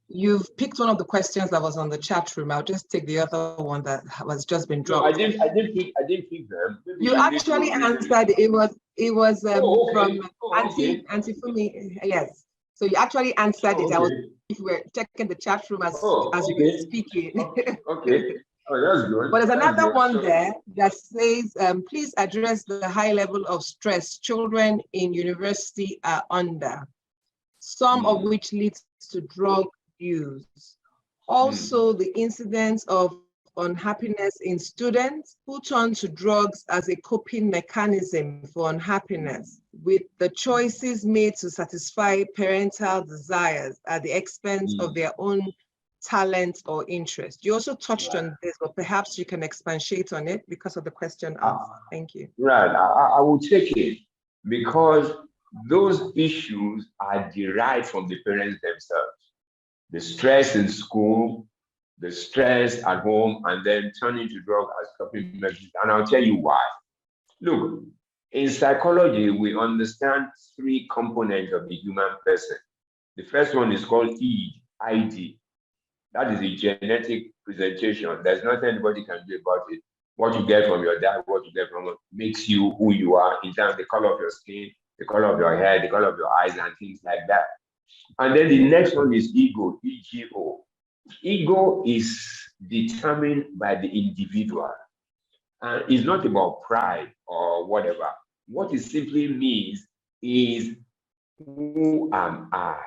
You've picked one of the questions that was on the chat room. I'll just take the other one that has just been dropped. No, I didn't pick them. Maybe you actually answered. It was from Auntie Fumi. Yes. So you actually answered it. I was, if we were checking the chat room as you were speaking. Okay. Oh, that's good. But there's another one there that says, please address the high level of stress children in university are under, some of which leads to drug use. Also, the incidence of unhappiness in students who turn to drugs as a coping mechanism for unhappiness, with the choices made to satisfy parental desires at the expense of their own talent or interest. You also touched on this, but perhaps you can expatiate on it because of the question asked. Thank you. Right, I will take it because those issues are derived from the parents themselves. The stress in school, the stress at home, and then turning to drug as coping mechanism. And I'll tell you why. Look, in psychology, we understand 3 components of the human person. The first one is called ID. That is the genetic presentation. There's nothing anybody can do about it. What you get from your dad, what you get from it, makes you who you are in terms of the color of your skin, the color of your hair, the color of your eyes, and things like that. And then the next one is ego, EGO. Ego is determined by the individual. And it's not about pride or whatever. What it simply means is, who am I?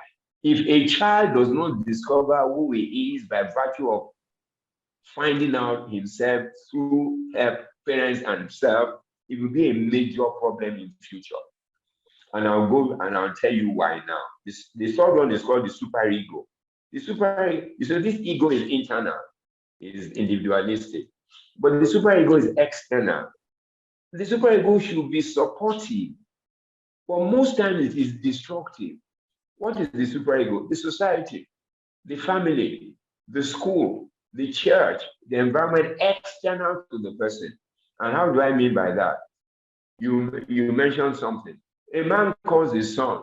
If a child does not discover who he is by virtue of finding out himself through parents and himself, it will be a major problem in the future. And I'll go and I'll tell you why now. The third one is called the superego. So this ego is internal, is individualistic, but the superego is external. The superego should be supportive, but most times it is destructive. What is the superego? The society, the family, the school, the church, the environment external to the person. And how do I mean by that? You mentioned something. A man calls his son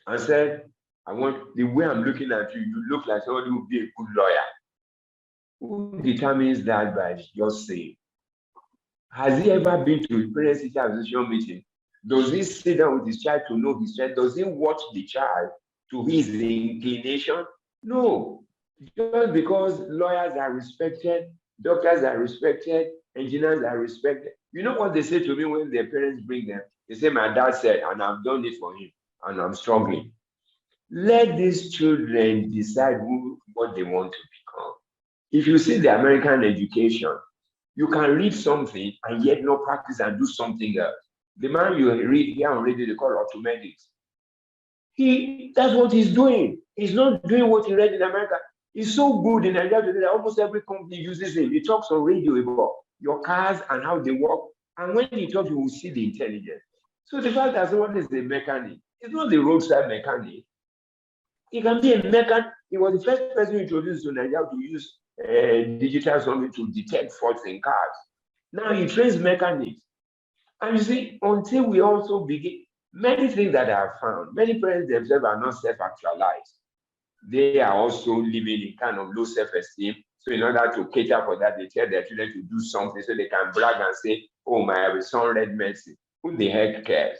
and said, I want, the way I'm looking at you, you look like somebody who would be a good lawyer. Who determines that by just saying? Has he ever been to a parent-teacher association meeting? Does he sit down with his child to know his child? Does he watch the child to his inclination? No. Just because lawyers are respected, doctors are respected, engineers are respected. You know what they say to me when their parents bring them? They say, my dad said, and I've done it for him, and I'm struggling. Let these children decide what they want to become. If you see the American education, you can read something and yet not practice and do something else. The man you read here on radio, they call automatics. That's what he's doing. He's not doing what he read in America. He's so good in Nigeria today that almost every company uses him. He talks on radio about your cars and how they work. And when he talks, you will see the intelligence. So the fact that someone is a mechanic, it's not the roadside mechanic. He can be a mechanic. He was the first person introduced to Nigeria to use digital something to detect faults in cars. Now he trains mechanics. And you see, until we also begin, many things that I have found, many parents themselves are not self-actualized. They are also living in kind of low self-esteem. So in order to cater for that, they tell their children to do something so they can brag and say, oh, my son read medicine. Who the heck cares?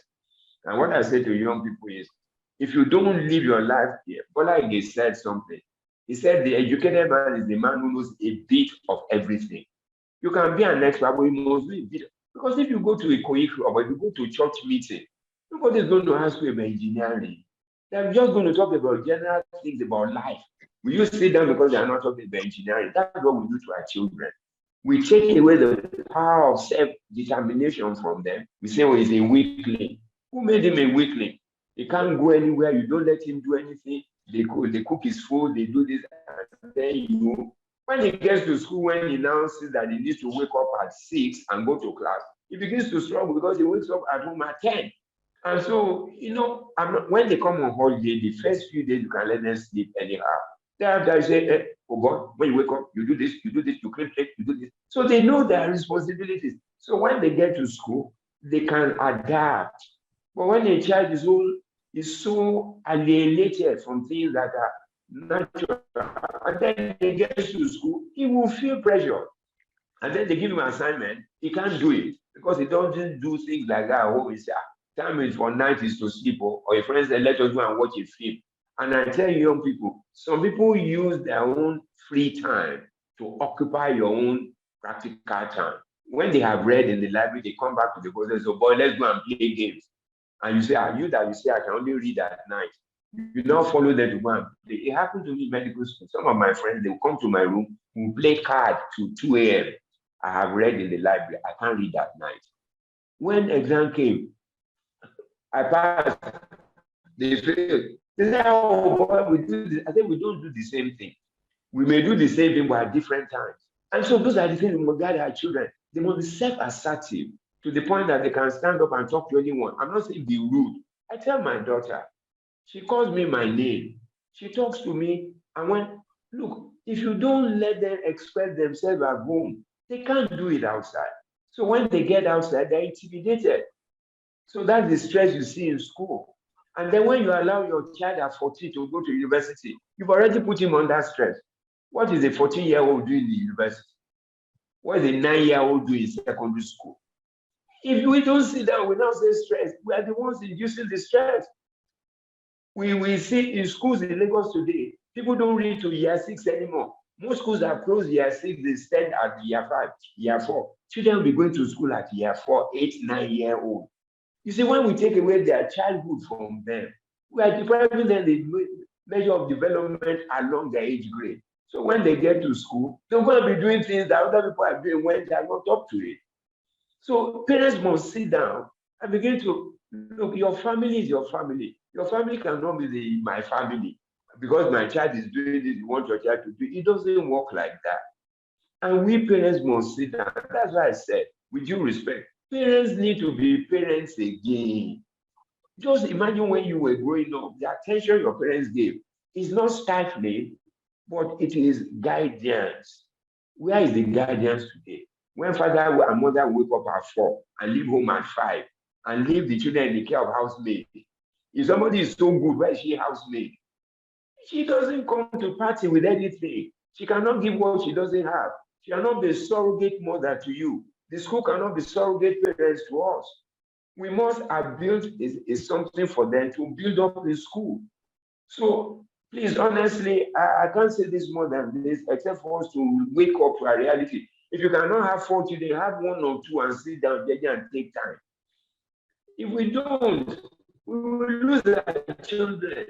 And what I say to young people is, if you don't live your life here, Bola Ige said something. He said the educated man is the man who knows a bit of everything. You can be an expert, but you must know a bit. Because if you go to a COIC or if you go to a church meeting, nobody's going to ask you about engineering. They're just going to talk about general things about life. We you sit down because they are not talking about engineering? That's what we do to our children. We take away the power of self-determination from them. We say, oh, he's a weakling. Who made him a weakling? He can't go anywhere. You don't let him do anything. They cook his food. They do this. And then when he gets to school, when he now sees that he needs to wake up at 6 and go to class, he begins to struggle because he wakes up at home at 10. And so, when they come on holiday, the first few days, you can let them sleep anyhow. Thereafter, I say, oh God, when you wake up, you do this, you clean plate, you do this. So they know their responsibilities. So when they get to school, they can adapt. But when a child is so alienated from things that are natural, and then they get to school, he will feel pressure. And then they give him an assignment, he can't do it because he doesn't do things like that. Always, time is for night is to sleep, or your friends say, let us go and watch a film. And I tell young people, some people use their own free time to occupy your own practical time. When they have read in the library, they come back to the process. So, boy, let's go and play games. And you say, you say I can only read at night. You now follow them to go and play. It happened to me in medical school. Some of my friends, they will come to my room, we play card to 2 a.m. I have read in the library. I can't read at night. When exam came, I passed. They failed. They said, oh boy, we do this. I said, we don't do the same thing. We may do the same thing, but at different times. And so those are the things we must guide our children. They must be self-assertive to the point that they can stand up and talk to anyone. I'm not saying be rude. I tell my daughter, she calls me my name. She talks to me, and look, if you don't let them express themselves at home, they can't do it outside. So when they get outside, they're intimidated. So that's the stress you see in school. And then when you allow your child at 14 to go to university, you've already put him under stress. What is a 14-year-old doing in the university? What is a 9-year-old doing in secondary school? If we don't sit down, we now say stress. We are the ones inducing the stress. We see in schools in Lagos today, people don't read to year 6 anymore. Most schools are closed year 6, they stand at year 5, year 4. Children will be going to school at year 4, 8, 9-year-old. You see, when we take away their childhood from them, we are depriving them the measure of development along their age grade. So when they get to school, they're going to be doing things that other people are doing when they are not up to it. So parents must sit down and begin to look, your family is your family. Your family cannot be my family. Because my child is doing this, you want your child to do it. It doesn't work like that. And we parents must sit down. That's why I said, with due respect, parents need to be parents again. Just imagine when you were growing up, the attention your parents gave is not stifling, but it is guidance. Where is the guidance today? When father and mother wake up at 4 and leave home at 5 and leave the children in the care of housemaid, if somebody is so good, why is she housemaid? She doesn't come to party with anything. She cannot give what she doesn't have. She cannot be a surrogate mother to you. The school cannot be surrogate parents to us. We must have built something for them to build up the school. So please, honestly, I can't say this more than this, except for us to wake up to a reality. If you cannot have 40, they have 1 or 2 and sit down there and take time. If we don't, we will lose our children.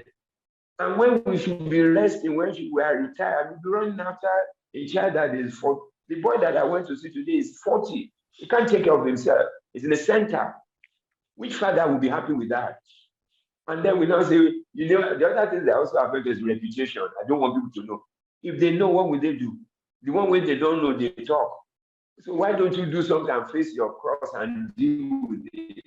And when we should be resting, when we are retired, we'll be running after a child that is 40. The boy that I went to see today is 40. He can't take care of himself. He's in the center. Which father will be happy with that? And then we now say, the other thing that also affect is reputation. I don't want people to know. If they know, what will they do? The one way they don't know, they talk. So why don't you do something and face your cross and deal with it?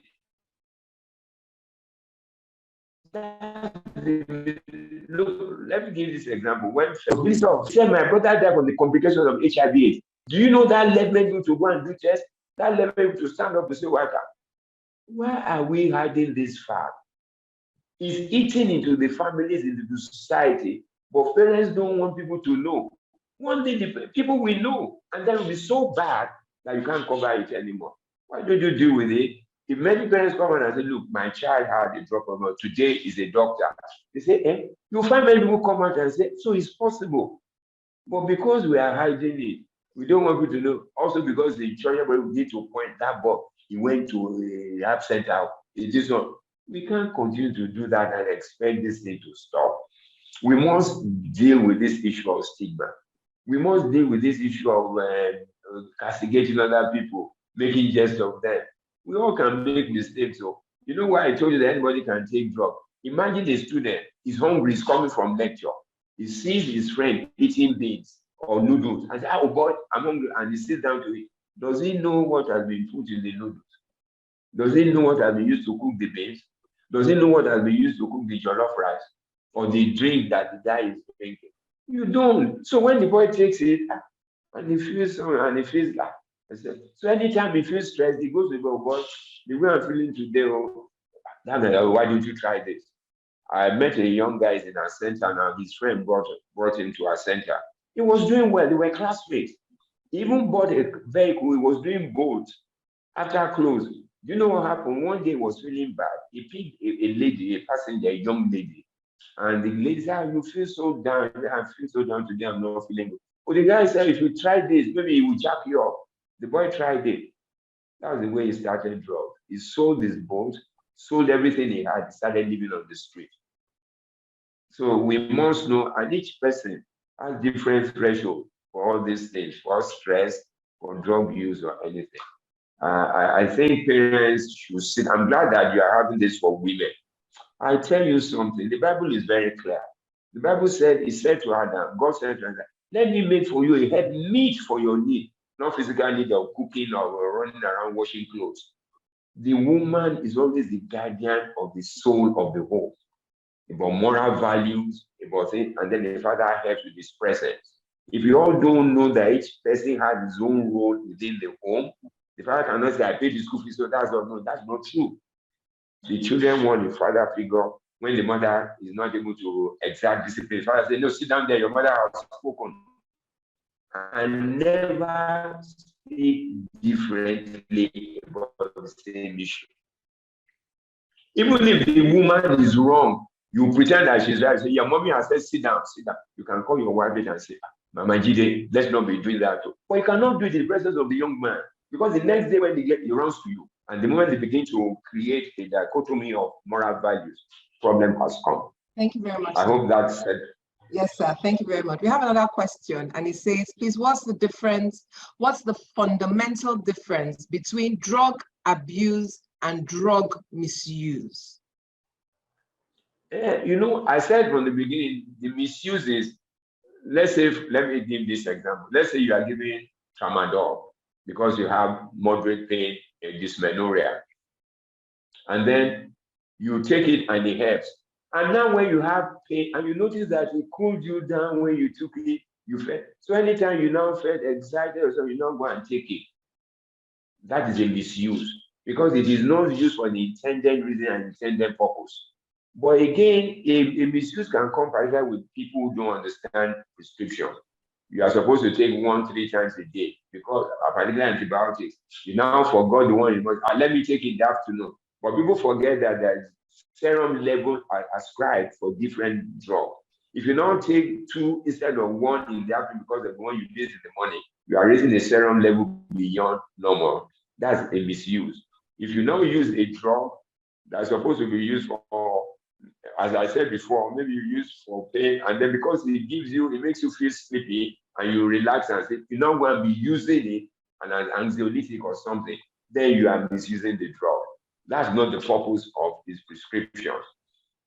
Look, let me give this example. When Bishop said my brother died from the complications of HIV/AIDS, do you know that led me to go and do tests? That led me to stand up to say, why are we hiding this fact? It's eating into the families, into the society, but parents don't want people to know. One day the people will know, and that will be so bad that you can't cover it anymore. Why don't you deal with it? If many parents come and say, look, my child had a drop of blood, today is a doctor. They say, you'll find many people come out and say, so it's possible. But because we are hiding it, we don't want people to know. Also because the church will need to point that boy, he went to a rehab center. This one. We can't continue to do that and expect this thing to stop. We must deal with this issue of stigma. We must deal with this issue of castigating other people, making jest of them. We all can make mistakes. So, you know why I told you that anybody can take drugs? Imagine a student, he's hungry, he's coming from lecture. He sees his friend eating beans or noodles and says, oh boy, I'm hungry, and he sits down to eat. Does he know what has been put in the noodles? Does he know what has been used to cook the beans? Does he know what has been used to cook the jollof rice or the drink that the guy is drinking? You don't. So when the boy takes it and he feels like, so anytime he feels stressed, he goes to the boy, the way I'm feeling today, why didn't you try this? I met a young guy in our center now. His friend brought him to our center. He was doing well. They were classmates. He even bought a vehicle. He was doing both after close. You know what happened? One day he was feeling bad. He picked a lady, a passenger, a young lady. And the lady said, you feel so down. I feel so down today. I'm not feeling good. But the guy said, if you try this, maybe he will jack you up. The boy tried it. That was the way he started drugs. He sold his boat, sold everything he had, started living on the street. So we must know, and each person has different thresholds for all these things, for stress, for drug use or anything. I think parents should sit. I'm glad that you are having this for women. I tell you something, the Bible is very clear. The Bible said, it said to Adam, God said to Adam, let me make for you a head meet for your need, not physical need of cooking or running around washing clothes. The woman is always the guardian of the soul of the home, about moral values, about it, and then the father helps with his presence. If you all don't know that each person has his own role within the home, the father cannot say, I paid the school fees, so that's not true. The children want a father figure. When the mother is not able to exert discipline, the father says, no, sit down there, your mother has spoken. And never speak differently about the same issue. Even if the woman is wrong, you pretend that she's right. Say, your mommy has said, sit down, sit down. You can call your wife and say, Mama Jide, let's not be doing that. But you cannot do it in the presence of the young man. Because the next day when he runs to you, and the moment they begin to create a dichotomy of moral values, problem has come. Thank you very much. I hope that said. Yes, sir. Thank you very much. We have another question, and it says, please, what's the fundamental difference between drug abuse and drug misuse? You know, I said from the beginning, the misuse is, let me give this example. Let's say you are giving tramadol because you have moderate pain and dysmenorrhea. And then you take it and it helps. And now when you have pain and you notice that it cooled you down when you took it, you felt. So anytime you now felt excited or so, you now go and take it. That is a misuse because it is not used for the intended reason and intended purpose. But again, a misuse can come particularly with people who don't understand prescription. You are supposed to take 1-3 times a day because particularly antibiotics. You now forgot the one you must. Let me take it in the afternoon. But people forget that there's serum levels are ascribed for different drugs. If you now take 2 instead of 1 in the afternoon because of the one you did in the morning, you are raising the serum level beyond normal. That's a misuse. If you now use a drug that's supposed to be used for, as I said before, maybe you use for pain, and then because it makes you feel sleepy and you relax and say, you're not going to be using it and as anxiolytic or something, then you are misusing the drug. That's not the purpose of this prescription.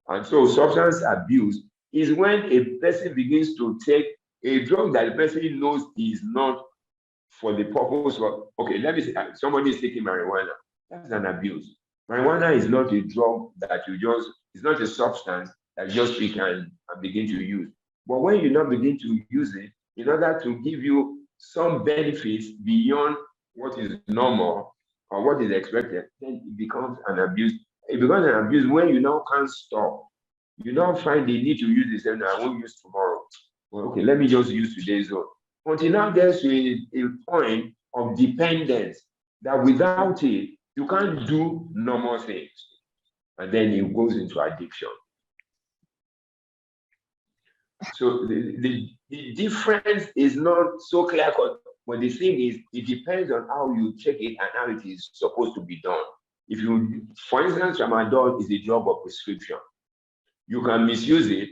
And so substance abuse is when a person begins to take a drug that the person knows is not for the purpose of, okay, let me say, somebody is taking marijuana. That's an abuse. Marijuana is not a drug that you just It's not a substance that just pick and begin to use. But when you now begin to use it in order to give you some benefits beyond what is normal or what is expected, then it becomes an abuse. It becomes an abuse when you now can't stop. You now find the need to use this, and I won't use tomorrow. Well, okay, let me just use today's own. Until now gets to a point of dependence that without it, you can't do normal things. And then it goes into addiction. So the difference is not so clear-cut, but the thing is, it depends on how you check it and how it is supposed to be done. If you, for instance, tramadol is a drug of prescription. You can misuse it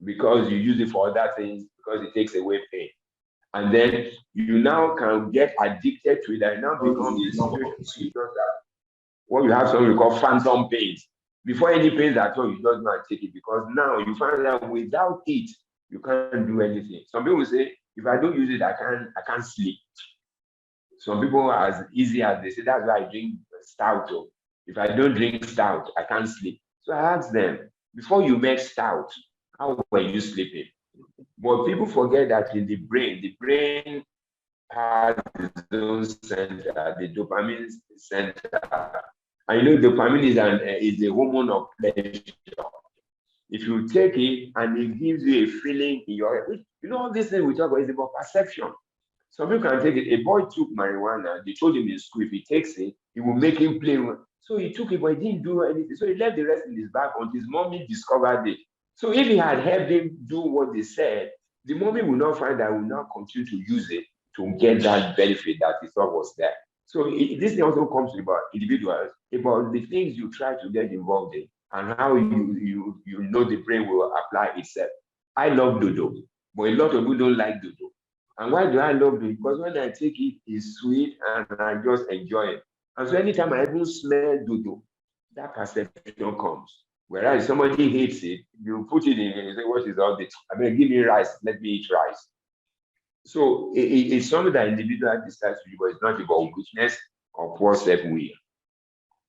because you use it for other things, because it takes away pain. And then you now can get addicted to it, and now becomes a situation that what you have something we call phantom pains. Before any pains at all, you just not take it, because now you find that without it, you can't do anything. Some people say, if I don't use it, I can't sleep. Some people, as easy as they say, that's why I drink stout. If I don't drink stout, I can't sleep. So I ask them, before you make stout, how were you sleeping? But people forget that in the brain has its own center, the dopamine center. And you know, dopamine is a hormone of pleasure. If you take it and it gives you a feeling in your head, you know, all this thing we talk about is about perception. Some people can take it. A boy took marijuana. They told him in school, if he takes it, it will make him play. So he took it, but he didn't do anything. So he left the rest in his bag until his mommy discovered it. So if he had helped him do what they said, the mommy will not find that, will not continue to use it to get that benefit that he thought was there. So this thing also comes about individuals, about the things you try to get involved in and how you know the brain will apply itself. I love dodo, but a lot of people don't like dodo. And why do I love dodo? Because when I take it, it's sweet and I just enjoy it. And so anytime I even smell dodo, that perception comes. Whereas somebody hates it, you put it in and you say, what is all this? I mean, give me rice, let me eat rice. So it's something that individual decides to do, but it's not about weakness or poor self-will.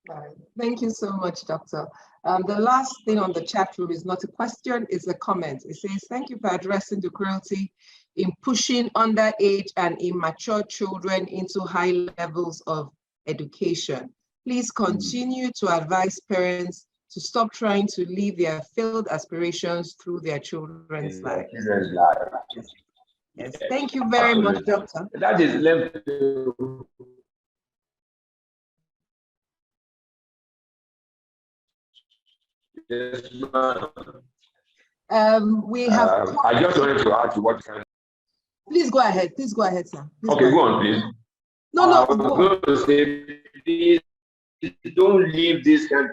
Right. Thank you so much, Doctor. The last thing on the chat room is not a question, it's a comment. It says, thank you for addressing the cruelty in pushing underage and immature children into high levels of education. Please continue to advise parents to stop trying to live their failed aspirations through their children's lives. Yes, thank you very much, Doctor. That is left to... Yes, we have... I just wanted to add to what kind. Please go ahead. Please go ahead, sir. Please okay, go on, please. No, I was going to say, please don't leave this kind.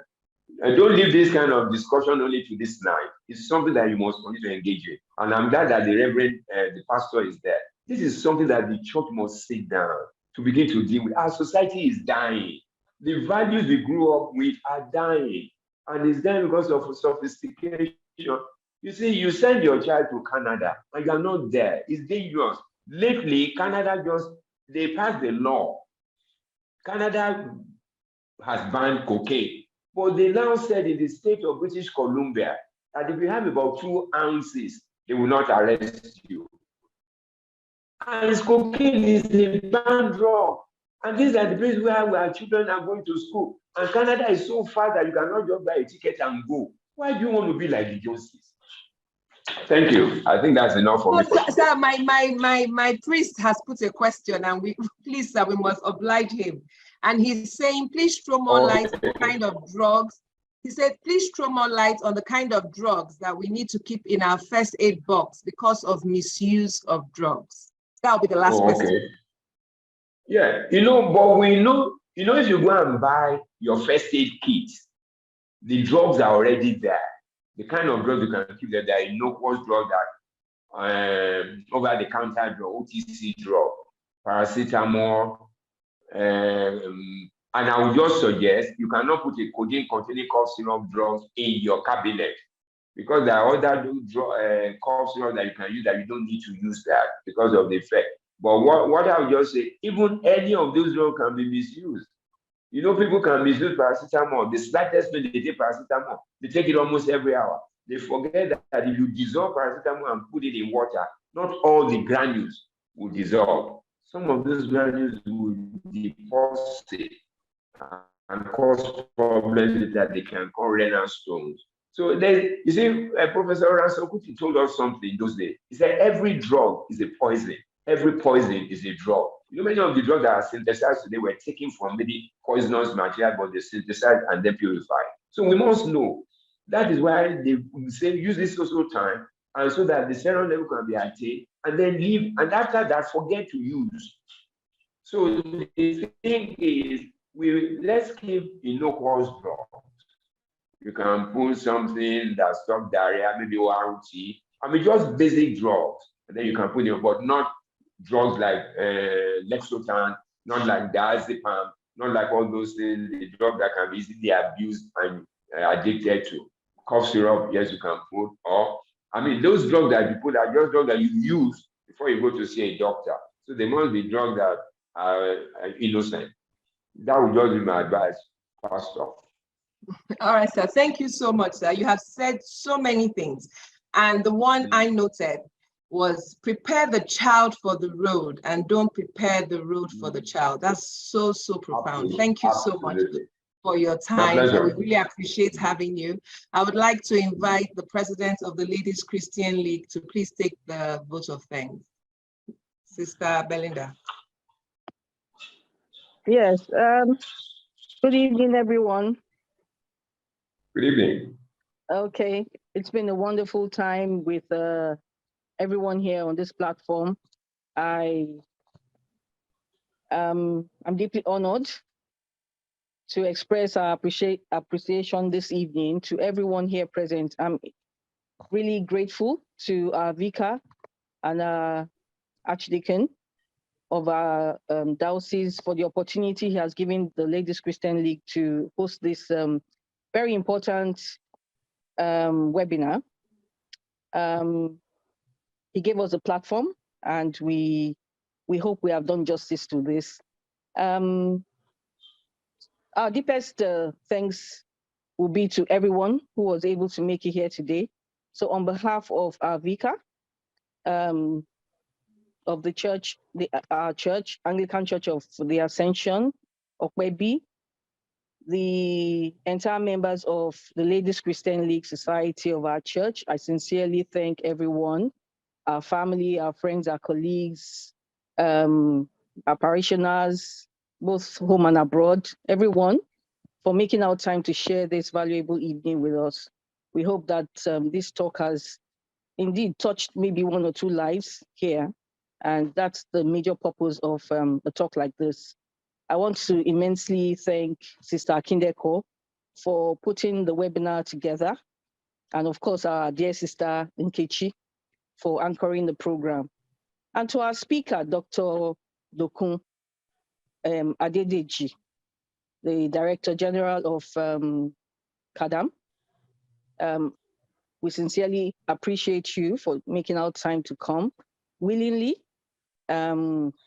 Don't leave this kind of discussion only to this night. It's something that you must continue to engage in. And I'm glad that the Reverend, the pastor is there. This is something that the church must sit down to begin to deal with. Our society is dying. The values we grew up with are dying. And it's dying because of sophistication. You see, you send your child to Canada and you're not there. It's dangerous. Lately, Canada they passed the law. Canada has banned cocaine. But they now said in the state of British Columbia that if you have about 2 ounces, they will not arrest you. And cocaine is a banned drug. And these are the places where our children are going to school. And Canada is so far that you cannot just buy a ticket and go. Why do you want to be like the Joneses? Thank you. I think that's enough for me. Sir, my priest has put a question, and please, sir, we must oblige him. And he's saying, please throw more light on the kind of drugs. He said, please throw more light on the kind of drugs that we need to keep in our first aid box because of misuse of drugs. That'll be the last question. Yeah, but we know, if you go and buy your first aid kit, the drugs are already there. The kind of drugs you can keep there, there are innocuous drugs that over-the-counter drug, OTC drug, paracetamol, and I would just suggest you cannot put a codeine-containing cough syrup drugs in your cabinet because there are other cough syrup that you can use that you don't need to use that because of the effect. But what I would just say, even any of those drugs can be misused. You know, people can misuse paracetamol. The slightest pain, they take paracetamol. They take it almost every hour. They forget that if you dissolve paracetamol and put it in water, not all the granules will dissolve. Some of those granules will deposit and cause problems that they can call renal stones. So you see, Professor Ransokuti told us something those days. He said every drug is a poison. Every poison is a drug. You know, many of the drugs that are synthesized today were taken from maybe poisonous material, but they synthesize and then purify. So we must know. That is why they say use this social time, and so that the serum level can be attained, and then leave. And after that, forget to use. So the thing is, let's keep innocuous drugs. You can put something that stops diarrhea, maybe ORT. I mean, just basic drugs, and then you can put in, but not drugs like Lexotan, not like diazepam, not like all those things, the drugs that can be easily abused and addicted to. Cough syrup, yes, you can put, or, I mean, those drugs that you put are just drugs that you use before you go to see a doctor. So they must be drugs that are innocent. That would just be my advice, Pastor. All right, sir. Thank you so much, sir. You have said so many things. And the one I noted was prepare the child for the road and don't prepare the road for the child. That's so, so profound. Absolutely. Thank you so much for your time. We really appreciate having you. I would like to invite the president of the Ladies Christian League to please take the vote of thanks. Sister Belinda. Yes. Good evening, everyone. Good evening. Okay. It's been a wonderful time with everyone here on this platform. I'm deeply honored to express our appreciation this evening to everyone here present. I'm really grateful to our vicar and our archdeacon of our diocese for the opportunity he has given the Ladies Christian League to host this very important webinar. He gave us a platform, and we hope we have done justice to this. Our deepest thanks will be to everyone who was able to make it here today. So on behalf of our vicar, of the church, our church, Anglican Church of the Ascension Opebi, the entire members of the Ladies Christian League Society of our church, I sincerely thank everyone, our family, our friends, our colleagues, our parishioners, both home and abroad, everyone, for making our time to share this valuable evening with us. We hope that this talk has indeed touched maybe one or two lives here, and that's the major purpose of a talk like this. I want to immensely thank Sister Akindeko for putting the webinar together, and of course our dear sister Nkechi for anchoring the program. And to our speaker, Dr. Dokun Adedeji, the Director General of CADAM. We sincerely appreciate you for making our time to come willingly. You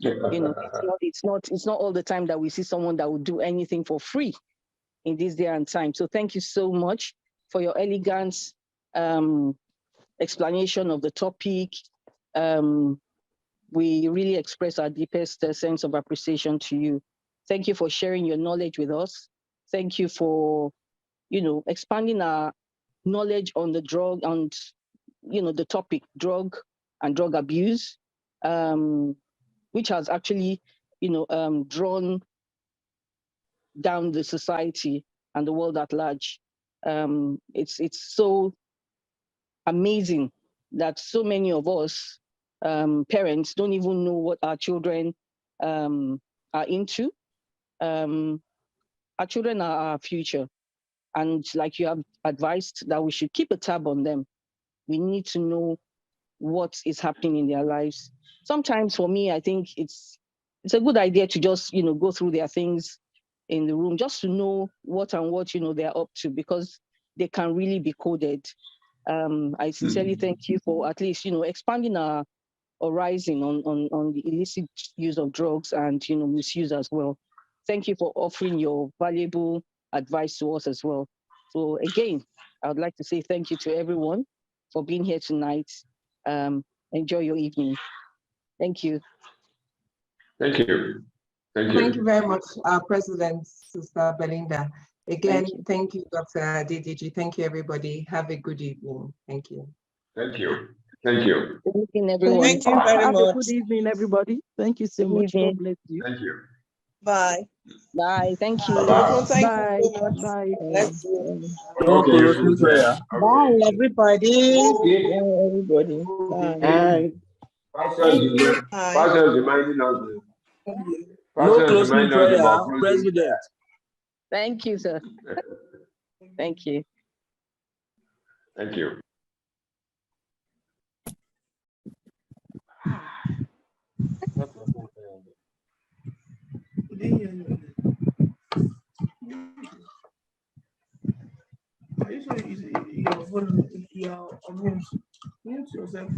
know, it's not all the time that we see someone that would do anything for free in this day and time. So thank you so much for your elegant explanation of the topic. We really express our deepest sense of appreciation to you. Thank you for sharing your knowledge with us. Thank you for, you know, expanding our knowledge on the drug and, you know, the topic drug and drug abuse, which has actually, you know, drawn down the society and the world at large. It's so amazing that so many of us parents don't even know what our children are into. Our children are our future. And like you have advised that we should keep a tab on them. We need to know what is happening in their lives. Sometimes for me, I think it's a good idea to just, you know, go through their things in the room, just to know what you know, they're up to, because they can really be coded. I sincerely thank you for at least, you know, expanding our horizon on the illicit use of drugs and, you know, misuse as well. thank you for offering your valuable advice to us as well. So again, I would like to say thank you to everyone for being here tonight. Enjoy your evening. Thank you. Thank you. Thank you. Thank you very much, our President, Sister Belinda. Again, thank you, Dr. Adediji. Thank you, everybody. Have a good evening. Thank you. Thank you. Thank you. Good evening, everyone. Thank you very Have much. a good evening, everybody. Thank you so much. God bless you. Thank you. Bye. Bye. Thank you. Bye-bye. Thank Bye. you so much. Bye. Bless you. Okay, you too. Bye, everybody. Okay. Bye, everybody. Okay. Bye. Pastors reminding us. No Pastors closing remind us prayer, about closing President. Thank you, sir. Thank you. Thank you. Are you sure you're on mute yourself? Mute yourself.